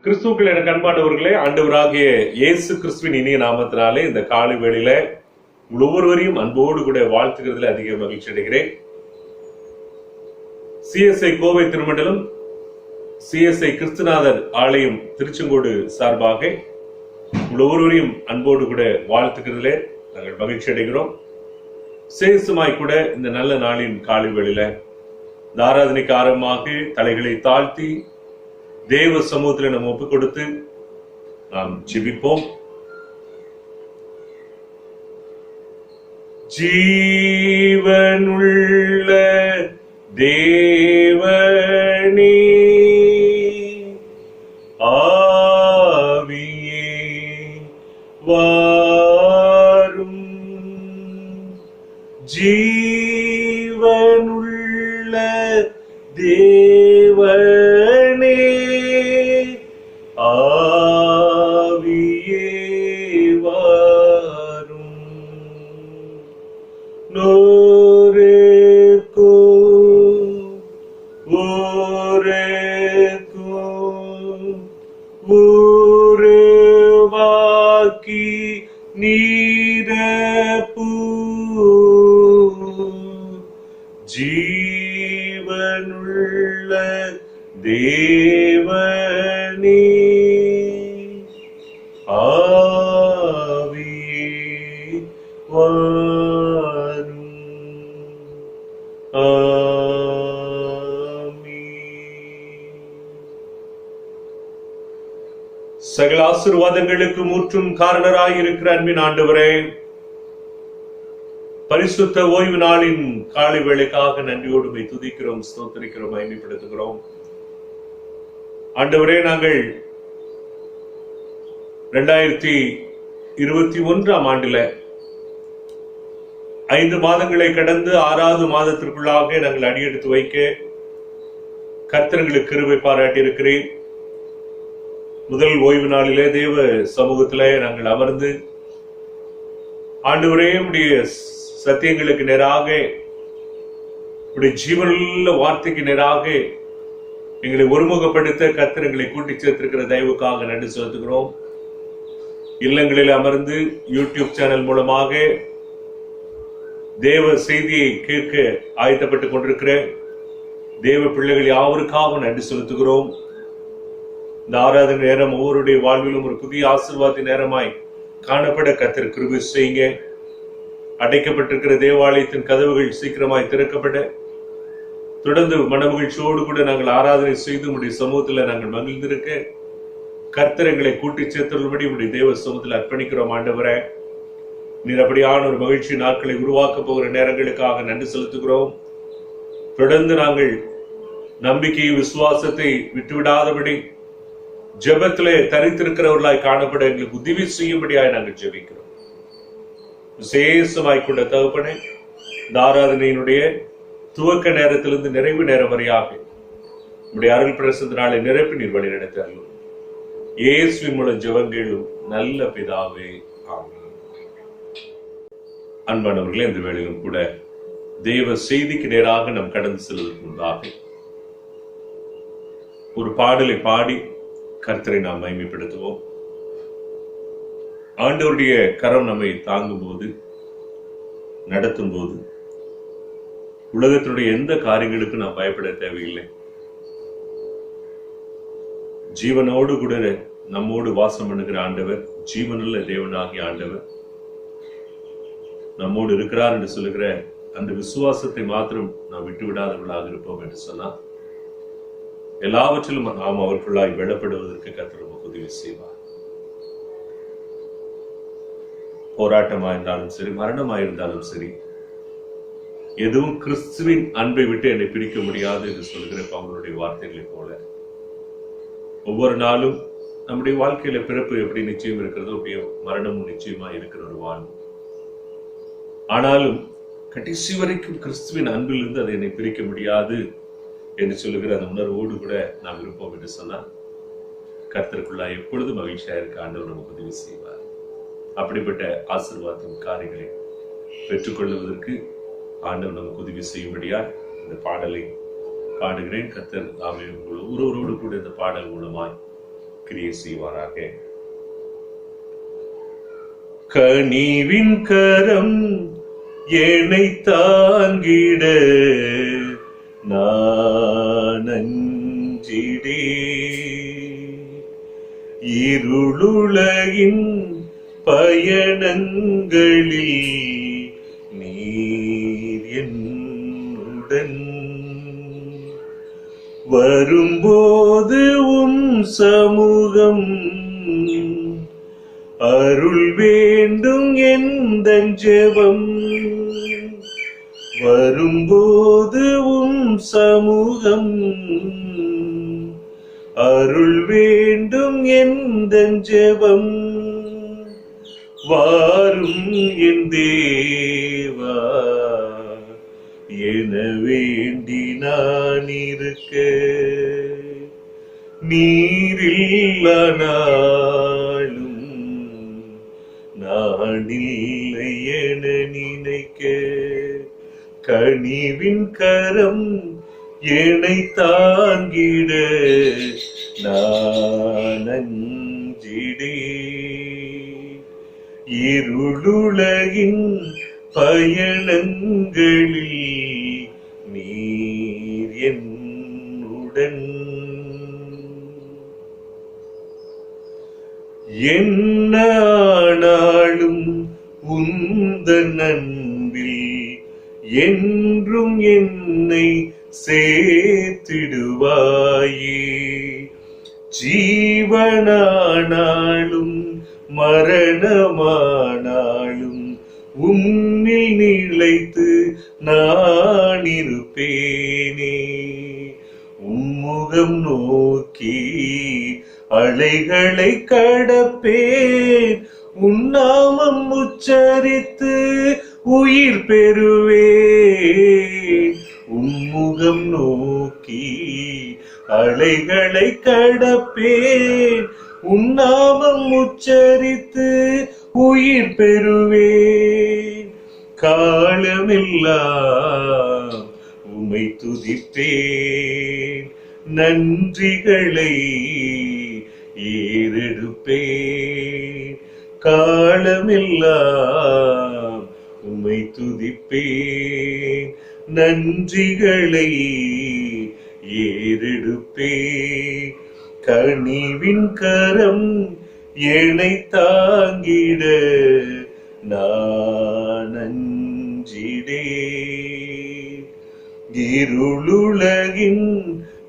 கிறிஸ்துவுக்குள் எனக்கு அன்பானவர்களே, ஆண்டவராகிய இயேசு கிறிஸ்துவின் இனிய நாமத்தினாலே இந்த காலை வேளையில ஒவ்வொருவரையும் அன்போடு கூட வாழ்த்துகிறதுல அதிக மகிழ்ச்சி அடைகிறேன். சிஎஸ்ஐ கோவை திருமண்டலம், சிஎஸ்ஐ கிறிஸ்துநாதர் ஆலயம் திருச்செங்கோடு சார்பாக ஒவ்வொருவரையும் அன்போடு கூட வாழ்த்துகிறதுல நாங்கள் மகிழ்ச்சி அடைகிறோம். சேசுமாய் கூட இந்த நல்ல நாளின் காலை வேளையில இந்த ஆராதனைக்கு ஆரம்பமாக தலைகளை தாழ்த்தி தேவ சமூகத்தில் நம்ம ஒப்புக் கொடுத்து நாம் ஜெபிப்போம். ஜீவனுள்ள தேவனே, ஆவியே வாரும். ஜீவனுள்ள தேவனே, ஆவியே வாரும். நோரேக்கோ ஓரேக்கோ ஊரவாக்கி நீரப்பூ. ஜீவனுள்ள தேவனே, ஆவியே வாரும். சகல ஆசீர்வாதங்களுக்கு முற்றும் காரணராயிருக்கிற அன்பின் ஆண்டவரே, பரிசுத்த ஓய்வு நாளின் காலை வேளைக்காக நன்றியோடு துதிக்கிறோம், ஸ்தோத்திரிக்கிறோம், மகிமைப்படுத்துகிறோம். ஆண்டவரே, நாங்கள் 2021 ஆண்டில 5 மாதங்களை கடந்து 6வது மாதத்திற்குள்ளாக நாங்கள் அடியெடுத்து வைக்க கர்த்தர்களுக்கு கிருபை பாராட்டி இருக்கிறேன். முதல் ஓய்வு நாளிலே தேவ சமூகத்திலே நாங்கள் அமர்ந்து ஆண்டவரே உடைய சத்தியங்களுக்கு நேராக, உடைய ஜீவனுள்ள வார்த்தைக்கு நேராக எங்களை ஒருமுகப்படுத்த கர்த்தர் எங்களை கூட்டி சேர்த்திருக்கிற தயவுக்காக நன்றி செலுத்துகிறோம். இல்லங்களில் அமர்ந்து யூடியூப் சேனல் மூலமாக தேவ செய்தியை கேட்க ஆயத்தப்பட்டுக் கொண்டிருக்கிற தேவ பிள்ளைகள் யாவருக்காக நன்றி செலுத்துகிறோம். இந்த ஆராதனை நேரம் ஒவ்வொருடைய வாழ்விலும் ஒரு புதிய ஆசீர்வாத நேரமாய் காணப்பட கர்த்தர் கிருபை செய்யுங்க. அடைக்கப்பட்டிருக்கிற தேவாலயத்தின் கதவுகள் சீக்கிரமாய் திறக்கப்பட, தொடர்ந்து மனமகிழ்ச்சியோடு கூட நாங்கள் ஆராதனை செய்து உடைய சமூகத்தில் நாங்கள் மகிழ்ந்திருக்க கர்த்தர் எங்களை கூட்டி சேர்த்துள்ளபடி உடைய தேவ சமூகத்தில் அர்ப்பணிக்கிறோம். ஆண்டவரே, நீர் அப்படியான ஒரு மகிழ்ச்சி நாட்களை உருவாக்க போகிற நேரங்களுக்காக நன்றி செலுத்துகிறோம். தொடர்ந்து நாங்கள் நம்பிக்கை விசுவாசத்தை விட்டுவிடாதபடி ஜெபத்திலே தரித்திருக்கிறவர்களாய் காணப்பட எங்களுக்கு உதவி செய்யும்படியாய் நாங்கள் ஜெபிக்கிறோம். விசேஷமாய் கொண்ட தகப்பனே, இந்த ஆராதனையினுடைய துவக்க நேரத்திலிருந்து நிறைவு நேரம் வரையாக உடைய அருள் பிரசந்த நாளை நிரப்பி நீர் வழி நடத்தார்கள். இயேசுவின் மூலம் ஜெபங்களும் நல்ல பிதாவே, ஆமென். அன்பானவர்களே, இந்த வேளையிலும் கூட தேவ செய்திக்கு நேராக நாம் கடந்து செல்வதற்கு முன்பாக ஒரு பாடலை பாடி கர்த்தரை நாம் மகிமைப்படுத்துவோம். ஆண்டவருடைய கரம் நம்மை தாங்கும் போது, நடத்தும் போது உலகத்தினுடைய எந்த காரியங்களுக்கும் நாம் பயப்பட தேவையில்லை. ஜீவனோடு கூட நம்மோடு வாசம் பண்ணுகிற ஆண்டவர், ஜீவனுள்ள தேவனாகிய ஆண்டவர் நம்மோடு இருக்கிறார் என்று சொல்லுகிற அந்த விசுவாசத்தை மாத்திரம் நாம் விட்டுவிடாதவர்களாக இருப்போம் என்று சொன்னால் எல்லாவற்றிலும் நாம் அவர்களுக்குள்ளாய் வெள்ளப்படுவதற்கு கர்த்தர் நமக்கு உதவி செய்வார். போராட்டமாயிருந்தாலும் சரி, மரணமாயிருந்தாலும் சரி, எதுவும் கிறிஸ்துவின் அன்பை விட்டு என்னை பிரிக்க முடியாது என்று சொல்கிற பவுலுடைய வார்த்தைகளை போல ஒவ்வொரு நாளும் நம்முடைய வாழ்க்கையில பிறப்பு எப்படி நிச்சயம் இருக்கிறதோ அப்படியே மரணமும் நிச்சயமா இருக்கிற ஒரு வாழ்வு. ஆனாலும் கடைசி வரைக்கும் கிறிஸ்துவின் அன்பிலிருந்து அதை என்னை பிரிக்க முடியாது என்று சொல்லுகிற அந்த உணர்வோடு கூட நாம் இருப்போம் என்று சொன்னால் கர்த்தருக்குள்ளா எப்பொழுதும் மகிழ்ச்சியா இருக்க ஆண்டவர் நமக்கு உதவி செய்வார். அப்படிப்பட்ட ஆசீர்வாதத்தின் காரியங்களை பெற்றுக்கொள்வதற்கு ஆண்டவர் நமக்கு உதவி செய்யும்படியா இந்த பாடலை பாடுகிறேன். கர்த்தர் நாமே ஒருவரோடு கூட இந்த பாடல் மூலமாய் கிரியை செய்வாராக. கனிவின் கரம் என்னை தாங்கிட நான் அஞ்சிடே, இருளுலகின் பயணங்களில் நீர் என்னுடன் வரும்போது உம் சமூகம் அருள் வேண்டும் எந்தன் ஜெபம். வரும்போது உம் சமூகம் அருள் வேண்டும் எந்தன் ஜெபம். வாரும் என் தேவா என வேண்டி நான் இருக்க, நீரில்லா நாளும் நான் இல்லை என நினைக்க, கனிவின் கரம் என்னை தாங்கிட நான் அஞ்சிடே, இருளுலகின் பயணங்களில் நீர் என்னுடன். என்ன ஆனாலும் உந்தன் அன்பில் என்றும் என்னை சேர்த்திடுவாயே, ஜீவனானாலும் மரணமானாலும் உன்னில் நிலைத்து நான் இருப்பேனே. உம்முகம் நோக்கி அலைகளை கடப்பேன், உன்னாமம் உச்சரித்து உயிர் பெறுவேன். உம்முகம் நோக்கி அலைகளை கடப்பேன், உன்னாமம் உச்சரித்து உயிர் பெறுவேன். காலமெல்லாம் உம்மை துதிப்பேன், நன்றிகளை ஏறெடுப்பேன். காலமெல்லாம் உம்மை துதிப்பேன், நன்றிகளை ஏறெடுப்பேன். கனிவின் கரம் என்னை தாங்கிட நான் அஞ்சிடே, இருளுலகின்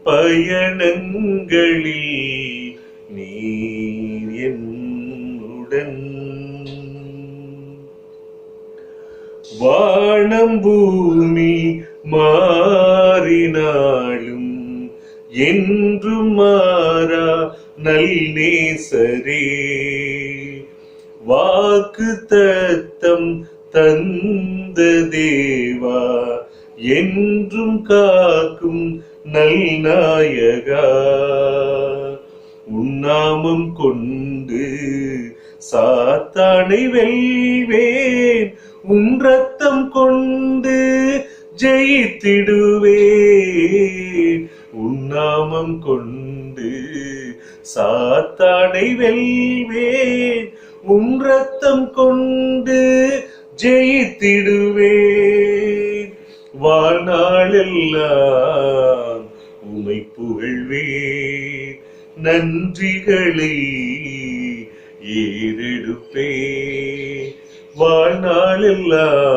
பயணங்களில் நீர் என்னுடன். வானம் பூமி மாறினாலும் என்றும் மாறா நல் நேசரே, வாக்கு தத்தம் தந்த தேவா, என்றும் காக்கும் நல் நாயகா. உன்னாமம் கொண்டு சாத்தானை வெல்வேன், உன் ரத்தம் கொண்டு ஜெயித்திடுவேன். உன்னாமம் கொண்டு சாத்தானை வெல்வேன், உன் ரத்தம் கொண்டு ஜெயித்திடுவேன். வாழ்நாளெல்லாம் உம்மை புகழ்வேன், நன்றிகளை ஏறெடுப்பேன். வாழ்நாளெல்லாம்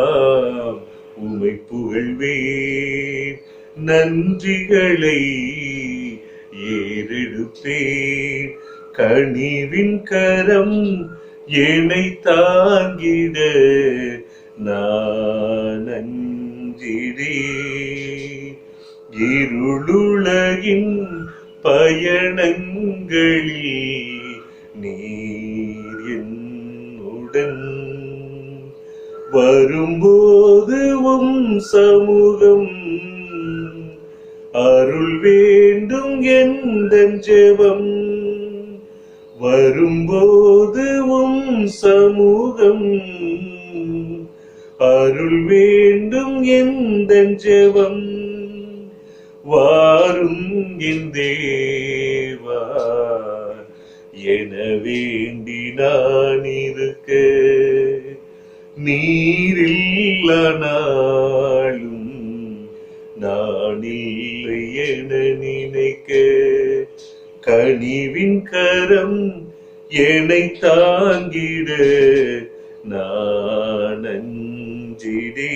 உம்மை புகழ்வேன், நன்றிகளை ஏறெடுப்பேன். கனிவின் கரம் என்னை தாங்கிட நான் அஞ்சிடே, இருளுலகின் பயணங்களில் நீர் என்னுடன். வரும்போது உம் சமூகம் அருள் வேண்டும் எந்தன் ஜெபம். வரும்போது உம் சமூகம் அருள் வேண்டும் எந்தன் ஜெபம். வாரும் என் தேவா என வேண்டி நான் இருக்க, நீரில்லானாலும் நான் இல்லை என நினைக்க, கனிவின் கரம் என்னை தாங்கிட நான் அஞ்சிடே,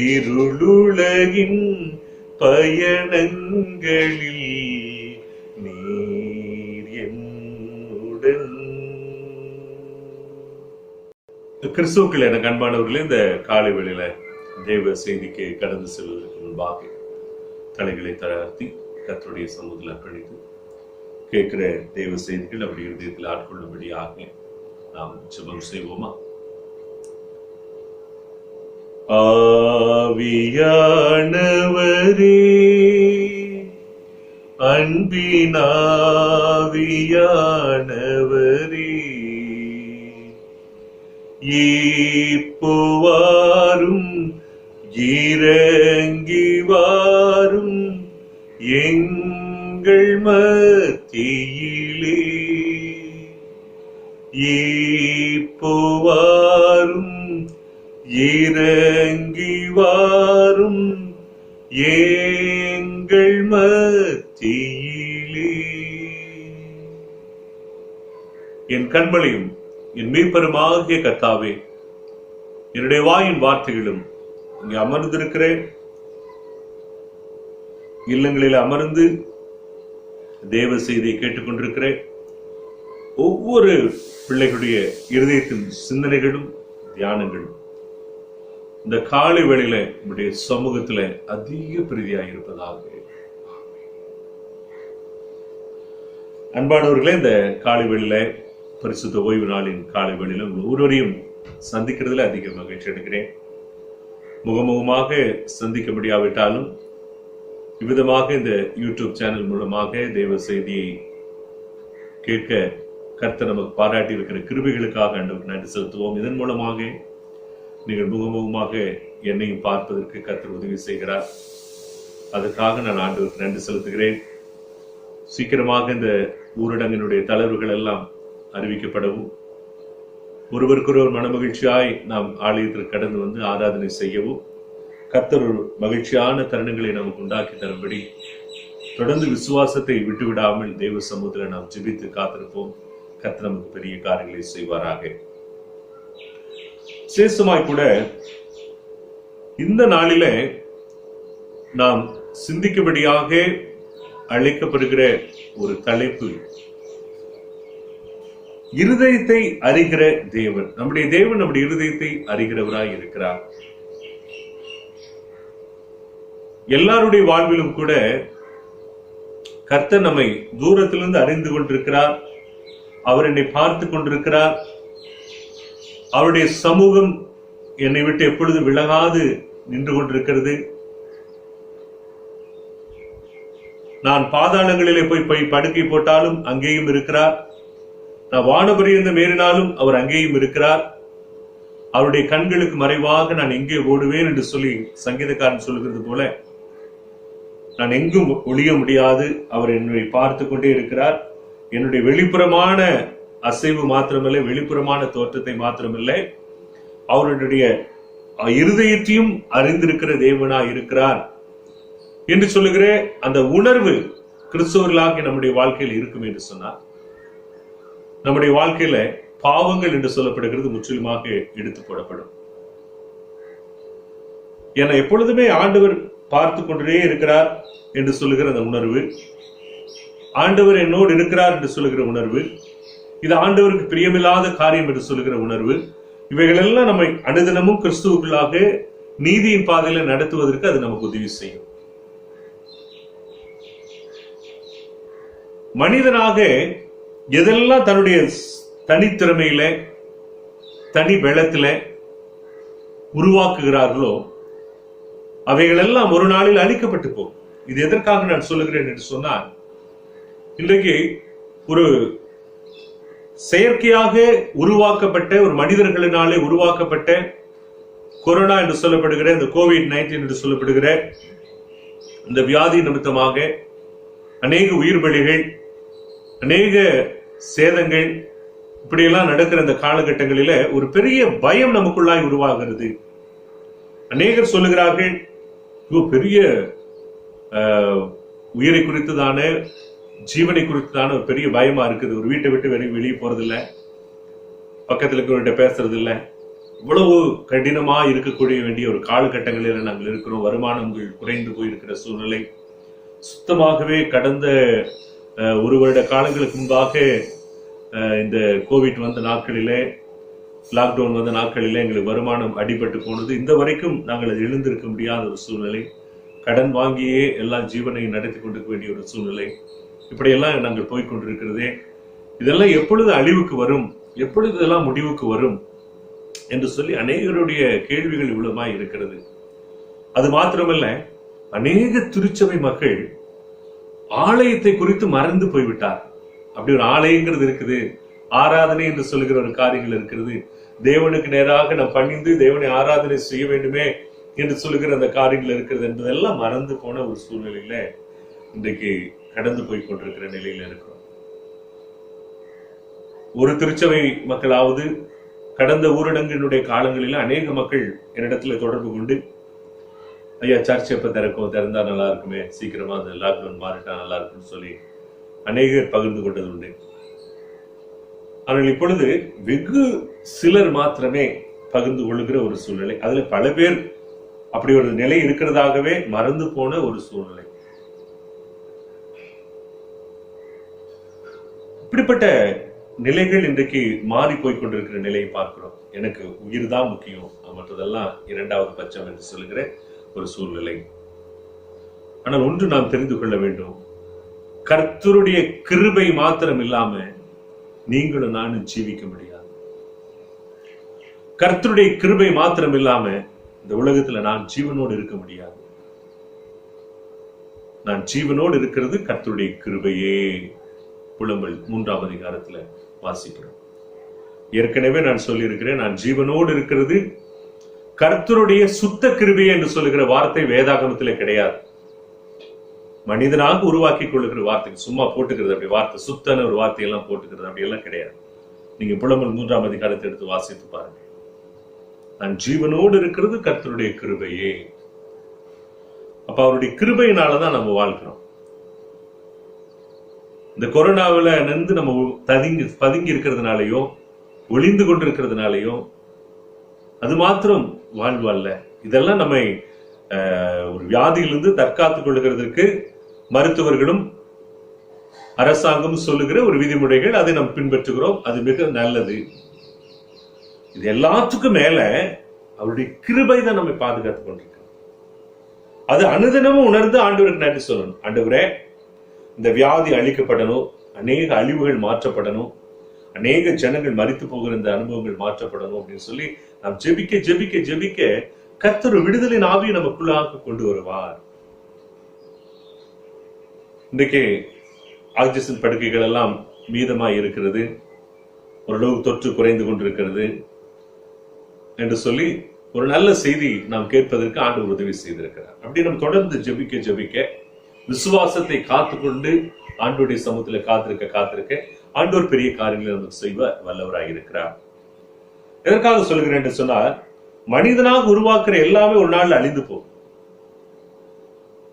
இருளுலகின் பயணங்களில் நீர் என்னுடன். கிறிஸ்துவுக்குள் என அன்பானவர்களே, இந்த காலை வேளையில தேவ செய்திக்கு கடந்து செல்வதற்கு முன்பாக தலைகளை தளர்த்தி கர்த்தருடைய சமூகத்தில் அர்ப்பணித்து கேட்கிற தேவ செய்திகள் அப்படி இருதயத்தில் ஆட்கொள்ளும்படியாக நாம் ஜெபம் செய்வோமா? ஆவியானவரே, அன்பினாவியானவரே, இப்போவாரும் இறங்கி வாரும் எங்கள் மத்தியிலே, இப்போவாரும் இறங்கி வாரும் எங்கள் மத்தியிலே. என் கண்மலையும் என் மீட்பருமாகிய கர்த்தாவே, என்னுடைய வாயின் வார்த்தைகளும் இங்கே அமர்ந்திருக்கிற இல்லங்களில் அமர்ந்து தேவ செய்தியை கேட்டுக்கொண்டிருக்கிற ஒவ்வொரு பிள்ளைகளுடைய இருதயத்தின் சிந்தனைகளும் தியானங்களும் இந்த காலை வேளையில நம்முடைய சமூகத்துல அதிக பிரீதியாக இருப்பதாக. அன்பானவர்களே, இந்த காலை வேளையில பரிசுத்த ஓய்வு நாளின் காலை வேளையில ஒவ்வொருவரையும் சந்திக்கிறதுல அதிக மகிழ்ச்சி எடுக்கிறேன். முகமுகமாக சந்திக்க முடியாவிட்டாலும் இவ்விதமாக இந்த யூடியூப் சேனல் மூலமாக தேவ செய்தியை கேட்க கர்த்தர் நமக்கு பாராட்டி இருக்கிற கிருபைகளுக்காக ஆண்டவருக்கு நன்றி செலுத்துவோம். இதன் மூலமாக நீங்கள் முகமுகமாக என்னையும் பார்ப்பதற்கு கர்த்தர் உதவி செய்கிறார். அதற்காக நான் ஆண்டவருக்கு நன்றி செலுத்துகிறேன். சீக்கிரமாக இந்த ஊரடங்கினுடைய தளர்வுகள் எல்லாம் அறிவிக்கப்படவும், ஒருவருக்கொருவர் மனமகிழ்ச்சியாய் நாம் ஆலயத்திற்கு கடந்து வந்து ஆராதனை செய்யவும், கர்த்தர் ஒரு மகிழ்ச்சியான தருணங்களை நமக்கு உண்டாக்கி தரும்படி தொடர்ந்து விசுவாசத்தை விட்டுவிடாமல் தேவ சமூகத்தில் நாம் ஜெபித்து காத்திருப்போம். கர்த்தர் நமக்கு பெரிய காரியங்களை செய்வாராக. விசேஷமாய் கூட இந்த நாளில நாம் சிந்திக்கும்படியாக அழைக்கப்படுகிற ஒரு தலைப்பு, இருதயத்தை அறிகிற தேவன். நம்முடைய தேவன் நம்முடைய இருதயத்தை அறிகிறவராய் இருக்கிறார். எல்லாருடைய வாழ்விலும் கூட கர்த்தர் நம்மை தூரத்திலிருந்து அறிந்து கொண்டிருக்கிறார். அவர் என்னை பார்த்து கொண்டிருக்கிறார். அவருடைய சமூகம் என்னை விட்டு எப்பொழுது விலகாது நின்று கொண்டிருக்கிறது. நான் பாதாளங்களிலே போய் படுக்கை போட்டாலும் அங்கேயும் இருக்கிறார். நான் வானபரியந்தம் ஏறினாலும் அவர் அங்கேயும் இருக்கிறார். அவருடைய கண்களுக்கு மறைவாக நான் எங்கே ஓடுவேன் என்று சொல்லி சங்கீதக்காரன் சொல்லுகிறது போல, நான் எங்கும் ஒளிய முடியாது. அவர் என்னை பார்த்து கொண்டே இருக்கிறார். என்னுடைய வெளிப்புறமான அசைவு மாத்திரமில்லை, வெளிப்புறமான தோற்றத்தை மாத்திரமில்லை, அவருடைய இருதயத்தையும் அறிந்திருக்கிற தேவனா இருக்கிறார் என்று சொல்லுகிற அந்த உணர்வு கிறிஸ்தவர்களாக நம்முடைய வாழ்க்கையில் இருக்கும் என்று சொன்னார். நம்முடைய வாழ்க்கையில பாவங்கள் என்று சொல்லப்படுகிறது முற்றிலுமாக எடுத்து போடப்படும். என எப்பொழுதுமே ஆண்டவர் பார்த்து கொண்டே இருக்கிறார் என்று சொல்லுகிற அந்த உணர்வு, ஆண்டவர் என்னோடு இருக்கிறார் என்று சொல்லுகிற உணர்வு, இது ஆண்டவருக்கு பிரியமில்லாத காரியம் என்று சொல்லுகிற உணர்வு, இவைகள் எல்லாம் நம்மை அனுதினமும் கிறிஸ்துவுக்குள்ளாக நீதியின் பாதையில நடத்துவதற்கு அது நமக்கு உதவி செய்யும். மனிதனாக எதெல்லாம் தன்னுடைய தனித்திறமையில தனி வெள்ளத்தில உருவாக்குகிறார்களோ அவைகள் எல்லாம் ஒரு நாளில் அழிக்கப்பட்டு போகும். இது எதற்காக நான் சொல்லுகிறேன் என்று சொன்னால், இன்றைக்கு ஒரு செயற்கையாக உருவாக்கப்பட்ட ஒரு மனிதர்களினாலே உருவாக்கப்பட்ட கொரோனா என்று சொல்லப்படுகிற இந்த COVID-19 என்று சொல்லப்படுகிற இந்த வியாதி நிமித்தமாக அநேக உயிர் பலிகள் அநேக சேதங்கள் இப்படியெல்லாம் நடக்கிற இந்த காலகட்டங்களில ஒரு பெரிய பயம் நமக்குள்ளாய் உருவாகிறது. அநேகர் சொல்லுகிறார்கள், பெரிய உயிரை குறித்துதான, ஜீவனை குறித்துதான ஒரு பெரிய பயமா இருக்குது. ஒரு வீட்டை விட்டு வெளியே போறது இல்லை, பக்கத்துல இருக்கிறவர்கிட்ட பேசுறது இல்லை. இவ்வளவு கடினமா இருக்கக்கூடிய வேண்டிய ஒரு காலகட்டங்களில் நாங்கள் இருக்கிறோம். வருமானங்கள் குறைந்து போயிருக்கிற சூழ்நிலை. சுத்தமாகவே கடந்த ஒரு வருட காலங்களுக்கு முன்பாக இந்த கோவிட் வந்த நாட்களிலே, லாக்டவுன் வந்த நாட்களிலே எங்களுக்கு வருமானம் அடிபட்டு போனது. இந்த வரைக்கும் நாங்கள் அதை எழுந்திருக்க முடியாத ஒரு சூழ்நிலை. கடன் வாங்கியே எல்லா ஜீவனையும் நடத்தி கொண்டிருக்க வேண்டிய ஒரு சூழ்நிலை. இப்படியெல்லாம் நாங்கள் போய்கொண்டிருக்கிறதே. இதெல்லாம் எப்பொழுது அழிவுக்கு வரும், எப்பொழுது இதெல்லாம் முடிவுக்கு வரும் என்று சொல்லி அநேகருடைய கேள்விகள் இவ்வளவுமாய் இருக்கிறது. அது மாத்திரமல்ல, அநேக திருச்சபை மக்கள் ஆலயத்தை குறித்து மறந்து போய்விட்டார். அப்படி ஒரு ஆலயங்கிறது இருக்குது, ஆராதனை என்று சொல்லுகிற ஒரு காரியங்கள் இருக்கிறது. தேவனுக்கு நேராக நாம் பணிந்து தேவனை ஆராதனை செய்ய வேண்டுமே என்று சொல்லுகிற அந்த காரியங்கள் இருக்கிறது என்பதெல்லாம் மறந்து போன ஒரு சூழ்நிலையில இன்றைக்கு கடந்து போய் கொண்டிருக்கிற நிலையில இருக்கிறோம். ஒரு திருச்சபை மக்களாவது கடந்த ஊரடங்கினுடைய காலங்களில் அநேக மக்கள் என்னிடத்துல தொடர்பு கொண்டு, ஐயா சர்ச் எப்ப திறந்தா நல்லா இருக்குமே, சீக்கிரமா அந்த லாக்டவுன் மாறிட்டா நல்லா இருக்குன்னு சொல்லி அநேகர் பகிர்ந்து கொண்டது உண்டு. ஆனால் இப்பொழுது வெகு சிலர் மாத்திரமே பகிர்ந்து கொள்ளுகிற ஒரு சூழ்நிலை. அதுல பல பேர் அப்படி ஒரு நிலை இருக்கிறதாகவே மறந்து போன ஒரு சூழ்நிலை. இப்படிப்பட்ட நிலைகள் இன்றைக்கு மாறி போய்கொண்டிருக்கிற நிலையை பார்க்கிறோம். எனக்கு உயிர் தான் முக்கியம், மற்றதெல்லாம் இரண்டாவது பட்சம் என்று சொல்லுகிற ஒரு சூழ்நிலை. ஆனால் ஒன்று நாம் தெரிந்து கொள்ள வேண்டும், கர்த்தருடைய கிருபை மாத்திரம் இல்லாம நீங்களும் நானும் ஜீவிக்க முடியாது. கர்த்தருடைய கிருபை மாத்திரம் இல்லாம இந்த உலகத்துல நான் ஜீவனோடு இருக்க முடியாது. நான் ஜீவனோடு இருக்கிறது கர்த்தருடைய கிருபையே. புலம்பல் 3ஆம் அதிகாரத்துல வாசிக்கிறோம். ஏற்கனவே நான் சொல்லி இருக்கிறேன், நான் ஜீவனோடு இருக்கிறது கர்த்தருடைய சுத்த கிருபையே என்று சொல்லுகிற வார்த்தை வேதாகமத்திலே கிடையாது. மனிதனாக உருவாக்கி கொள்ளுகிற வார்த்தை, சும்மா போட்டுக்கிறது அப்படி வார்த்தை, சுத்தன ஒரு வார்த்தையெல்லாம் போட்டுக்கிறது அப்படி எல்லாம் கிடையாது. நீங்க புலம்பல் 3ஆம் அதிகாரத்தை எடுத்து வாசித்து பாருங்க. நான் ஜீவனோடு இருக்கிறது கர்த்தருடைய கிருபையே. அப்ப அவருடைய கிருபையினாலதான் நம்ம வாழ்க்கிறோம். இந்த கொரோனாவில நின்று நம்ம பதுங்கி இருக்கிறதுனாலயோ ஒளிந்து கொண்டிருக்கிறதுனாலயோ அது மாத்திரம் வாழ்வு அல்ல. இதெல்லாம் நம்மை ஒரு வியாதியிலிருந்து தற்காத்துக் கொள்ளுகிறதுக்கு மருத்துவர்களும் அரசாங்கம் சொல்லுகிற ஒரு விதிமுறைகள், அதை நாம் பின்பற்றுகிறோம். அது மிக நல்லது. இது எல்லாத்துக்கும் மேல அவருடைய கிருபை தான் நம்மை பாதுகாத்துக் கொண்டிருக்க. அது அனுதினமும் உணர்ந்து ஆண்டவருக்கு நன்றி சொல்லணும். ஆண்டவரே, இந்த வியாதி அழிக்கப்படணும், அநேக அழிவுகள் மாற்றப்படணும், அநேக ஜனங்கள் மரித்து போகிற இந்த அனுபவங்கள் மாற்றப்படணும் அப்படின்னு சொல்லி நாம் ஜெபிக்க ஜெபிக்க ஜெபிக்க கர்த்தர் விடுதலின் ஆவியை நமக்குள்ளாக கொண்டு வருவார். இன்றைக்கு ஆக்சிஜன் படுக்கைகள் எல்லாம் மீதமாய் இருக்கிறது, ஓரளவு தொற்று குறைந்து கொண்டிருக்கிறது என்று சொல்லி ஒரு நல்ல செய்தி நாம் கேட்பதற்கு ஆண்டவர் உதவி செய்திருக்கிறார். அப்படி நம்ம தொடர்ந்து ஜெபிக்க ஜெபிக்க விசுவாசத்தை காத்துக்கொண்டு ஆண்டவருடைய சமூகத்தில் காத்திருக்க ஆண்டவர் பெரிய காரியங்களை நமக்கு செய்வ வல்லவராக இருக்கிறார். எதற்காக சொல்கிறேன் என்று சொன்னால், மனிதனாக உருவாக்குற எல்லாமே ஒரு நாள் அழிந்து போகும்.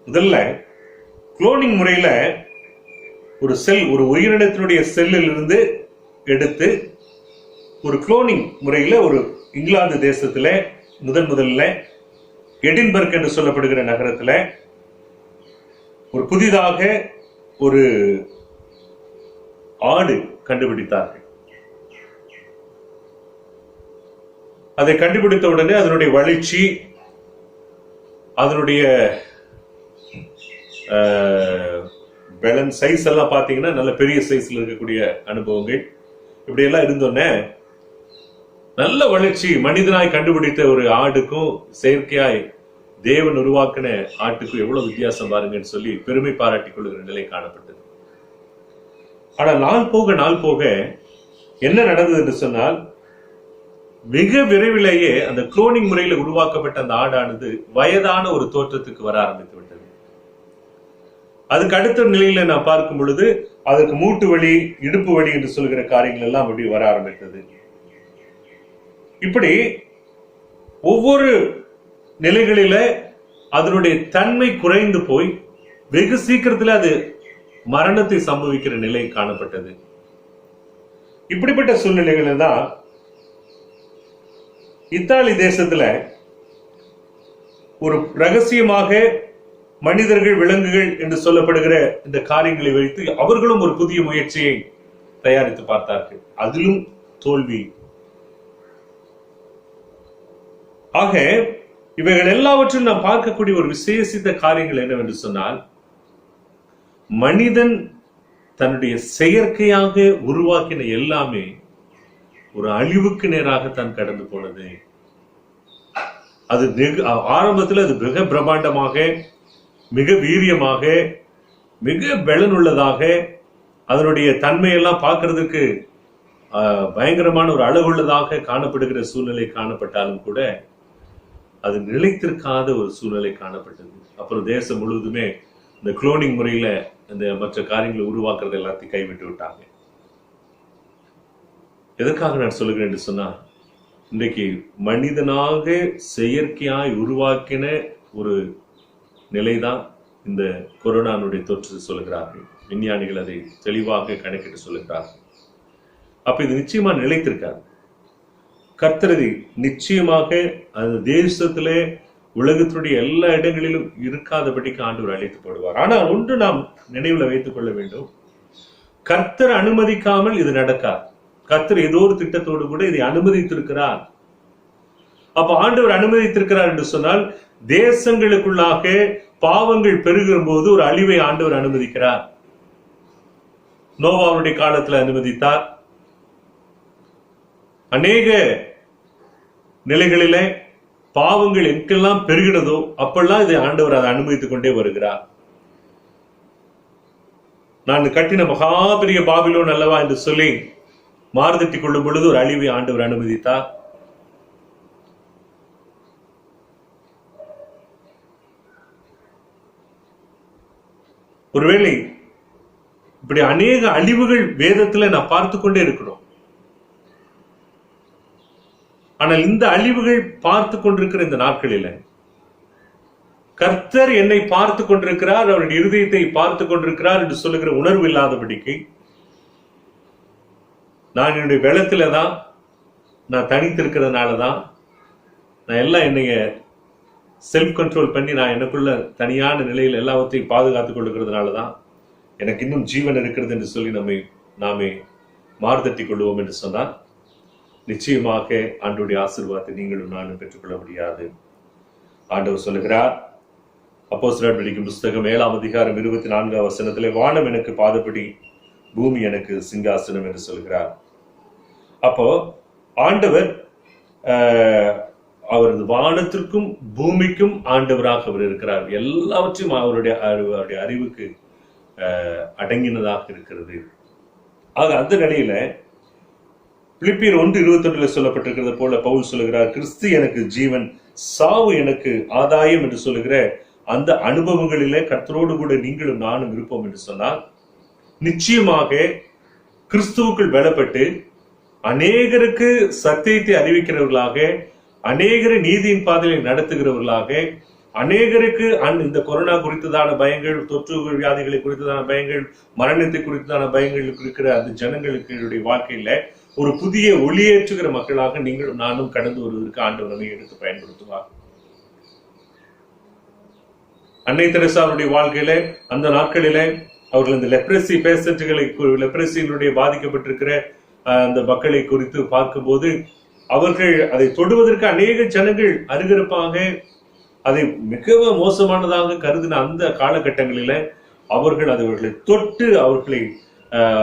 முதல்ல குளோனிங் முறையில ஒரு செல், ஒரு உயிரினத்தினுடைய செல்லில் இருந்து எடுத்து ஒரு குளோனிங் முறையில ஒரு இங்கிலாந்து தேசத்துல முதல்ல எடின்பர்க் என்று சொல்லப்படுகிற நகரத்துல ஒரு புதிதாக ஒரு ஆடு கண்டுபிடித்தார்கள். அதை கண்டுபிடித்த உடனே அதனுடைய வளர்ச்சி, அதனுடைய பேலன்ஸ் சைஸ் எல்லாம் பாத்தீங்கன்னா நல்ல பெரிய சைஸ்ல இருக்கக்கூடிய அனுபவங்கள் இப்படி எல்லாம் இருந்தோன்னே நல்ல வளர்ச்சி. மனிதனாய் கண்டுபிடித்த ஒரு ஆடுக்கும் செயற்கையாய் தேவன் உருவாக்கின ஆட்டுக்கும் எவ்வளவு வித்தியாசம் பாருங்கன்னு சொல்லி பெருமை பாராட்டிக் கொள்ளுகிற நிலை காணப்பட்டது. ஆனா நாள் போக என்ன நடந்தது என்று சொன்னால், மிக விரைவிலேயே அந்த குளோனிங் முறையில் உருவாக்கப்பட்ட அந்த ஆடானது வயதான ஒரு தோற்றத்துக்கு வர ஆரம்பித்து விட்டது. அதுக்கு அடுத்த நிலையில நான் பார்க்கும் பொழுது அதற்கு மூட்டு வலி, இடுப்பு வலி என்று சொல்கிற காரியங்கள் எல்லாம் அப்படி வர ஆரம்பித்தது. இப்படி ஒவ்வொரு நிலைகளில அதனுடைய தன்மை குறைந்து போய் வெகு சீக்கிரத்தில் அது மரணத்தை சம்பவிக்கிற நிலை காணப்பட்டது. இப்படிப்பட்ட சூழ்நிலைகள் தான் இத்தாலி தேசத்துல ஒரு ரகசியமாக மனிதர்கள், விலங்குகள் என்று சொல்லப்படுகிற இந்த காரியங்களை வைத்து அவர்களும் ஒரு புதிய முயற்சியை தயாரித்து பார்த்தார்கள். அதிலும் தோல்வி. ஆக இவைகள் எல்லாவற்றும் நாம் பார்க்கக்கூடிய ஒரு விசேஷித்த காரியங்கள் என்னவென்று சொன்னால், மனிதன் தன்னுடைய செயற்கையாக உருவாக்கின எல்லாமே ஒரு அழிவுக்கு நேராக தான் கடந்து போனது. அது ஆரம்பத்தில் அது மிக பிரம்மாண்டமாக, மிக வீரியமாக, மிக பலனுள்ளதாக, அதனுடைய தன்மையெல்லாம் பார்க்கறதுக்கு பயங்கரமான ஒரு அழகுள்ளதாக காணப்படுகிற சூழ்நிலை காணப்பட்டாலும் கூட அது நிலைத்திருக்காத ஒரு சூழ்நிலை காணப்பட்டது. அப்புறம் தேசம் முழுவதுமே இந்த குளோனிங் முறையில இந்த மற்ற காரியங்களை உருவாக்குறது எல்லாத்தையும் கைவிட்டு விட்டாங்க. எதற்காக நான் சொல்லுகிறேன் என்று சொன்னா, இன்றைக்கு மனிதனாக செயற்கையாய் உருவாக்கின ஒரு நிலைதான் இந்த கொரோனானுடைய தொற்று சொல்லுகிறார்கள். விஞ்ஞானிகள் அதை தெளிவாக கணக்கிட்டு சொல்லுகிறார்கள். அப்ப இது நிச்சயமா நிலைத்திருக்காது. கர்த்தரதி நிச்சயமாக அந்த தேசத்திலே, உலகத்தினுடைய எல்லா இடங்களிலும் இருக்காதபடிக்கு ஆண்டவர் அழைத்து போடுவார். ஆனால் ஒன்று நாம் நினைவுல வைத்துக் கொள்ள வேண்டும், கர்த்தர் அனுமதிக்காமல் இது நடக்காது. கர்த்தர் ஏதோ ஒரு திட்டத்தோடு கூட இதை அனுமதித்திருக்கிறார். அப்ப ஆண்டவர் அனுமதித்திருக்கிறார் என்று சொன்னால், தேசங்களுக்குள்ளாக பாவங்கள் பெருகிற போது ஒரு அழிவை ஆண்டவர் அனுமதிக்கிறார். நோவாவுடைய காலத்துல அனுமதித்தார். அநேக நிலைகளிலே பாவங்கள் எங்கெல்லாம் பெருகினதோ அப்பெல்லாம் இதை ஆண்டவர் அதை அனுமதித்துக் கொண்டே வருகிறார். நான் கட்டின மகா பெரிய பாபிலோன் அல்லவா என்று சொல்லி மாறுதட்டி கொள்ளும் பொழுது ஒரு அழிவை ஆண்டவர் அனுமதித்தார். ஒருவேளை இப்படி அநேக அழிவுகள் வேதத்துல நான் பார்த்து கொண்டே இருக்கிறோம். ஆனால் இந்த அழிவுகள் பார்த்து கொண்டிருக்கிற இந்த நாட்களில கர்த்தர் என்னை பார்த்து கொண்டிருக்கிறார், அவருடைய இருதயத்தை பார்த்து கொண்டிருக்கிறார் என்று சொல்லுகிற உணர்வு இல்லாதபடிக்கு, நான் என்னுடைய வெள்ளத்துல தான், நான் தனித்திருக்கிறதுனாலதான், நான் எல்லாம் என்னைய செல்ஃப் கண்ட்ரோல் பண்ணி நான் எனக்குள்ள தனியான நிலையில் எல்லாவற்றையும் பாதுகாத்துக் கொள்ளுகிறதுனாலதான் எனக்கு இன்னும் ஜீவன் இருக்கிறது என்று சொல்லி நாமே மாறுதட்டி கொள்வோம் என்று சொன்னால், நிச்சயமாக ஆண்டவருடைய ஆசீர்வாதத்தை நீங்களும் நானும் பெற்றுக்கொள்ள முடியாது. ஆண்டவர் சொல்லுகிறார், அப்போஸ்தலர் படிக்கும் புஸ்தகம் 7ஆம் அதிகாரம் 24ஆம் வசனத்திலே, வானம் எனக்கு பாதப்படி, பூமி எனக்கு சிங்காசனம் என்று சொல்கிறார். அப்போ ஆண்டவர் அவரது வானத்திற்கும் பூமிக்கும் ஆண்டவராக அவர் இருக்கிறார். எல்லாவற்றையும் அவருடைய அறிவுக்கு அடங்கினதாக இருக்கிறது. ஆக அந்த நிலையில பிலிப்பியர் 1:21 சொல்லப்பட்டிருக்கிறது போல பவுல் சொல்லுகிறார், கிறிஸ்து எனக்கு ஜீவன், சாவு எனக்கு ஆதாயம் என்று சொல்லுகிற அந்த அனுபவங்களிலே கர்த்தரோடு கூட நீங்களும் நானும் இருப்போம் என்று சொன்னால், நிச்சயமாக கிறிஸ்துவுக்குள் பலப்பட்டு அநேகருக்கு சத்தியத்தை அறிவிக்கிறவர்களாக, அநேகரை நீதியின் பாதையை நடத்துகிறவர்களாக, அநேகருக்கு இந்த கொரோனா குறித்ததான பயங்கள், தொற்று வியாதிகளை குறித்ததான பயங்கள், மரணத்தை குறித்ததான பயங்கள் இருக்கிற அந்த ஜனங்களுக்கு வாழ்க்கையில ஒரு புதிய ஒளியேற்றுகிற மக்களாக நீங்களும் நானும் கடந்து வருவதற்கு ஆண்டவர் நம்மை எடுத்து பயன்படுத்துவார். அன்னை தெரசாவுடைய வாழ்க்கையில அந்த நாட்களில அவர்கள் இந்த லெப்ரசி பேஷண்ட்களை, லெப்ரசியினுடைய பாதிக்கப்பட்டிருக்கிற அந்த மக்களை குறித்து பார்க்கும்போது, அவர்கள் அதை தொடுவதற்கு அநேக ஜனங்கள் அருகருப்பாக அதை மிகவும் மோசமானதாக கருதின அந்த காலகட்டங்களில அவர்கள் அவர்களை தொட்டு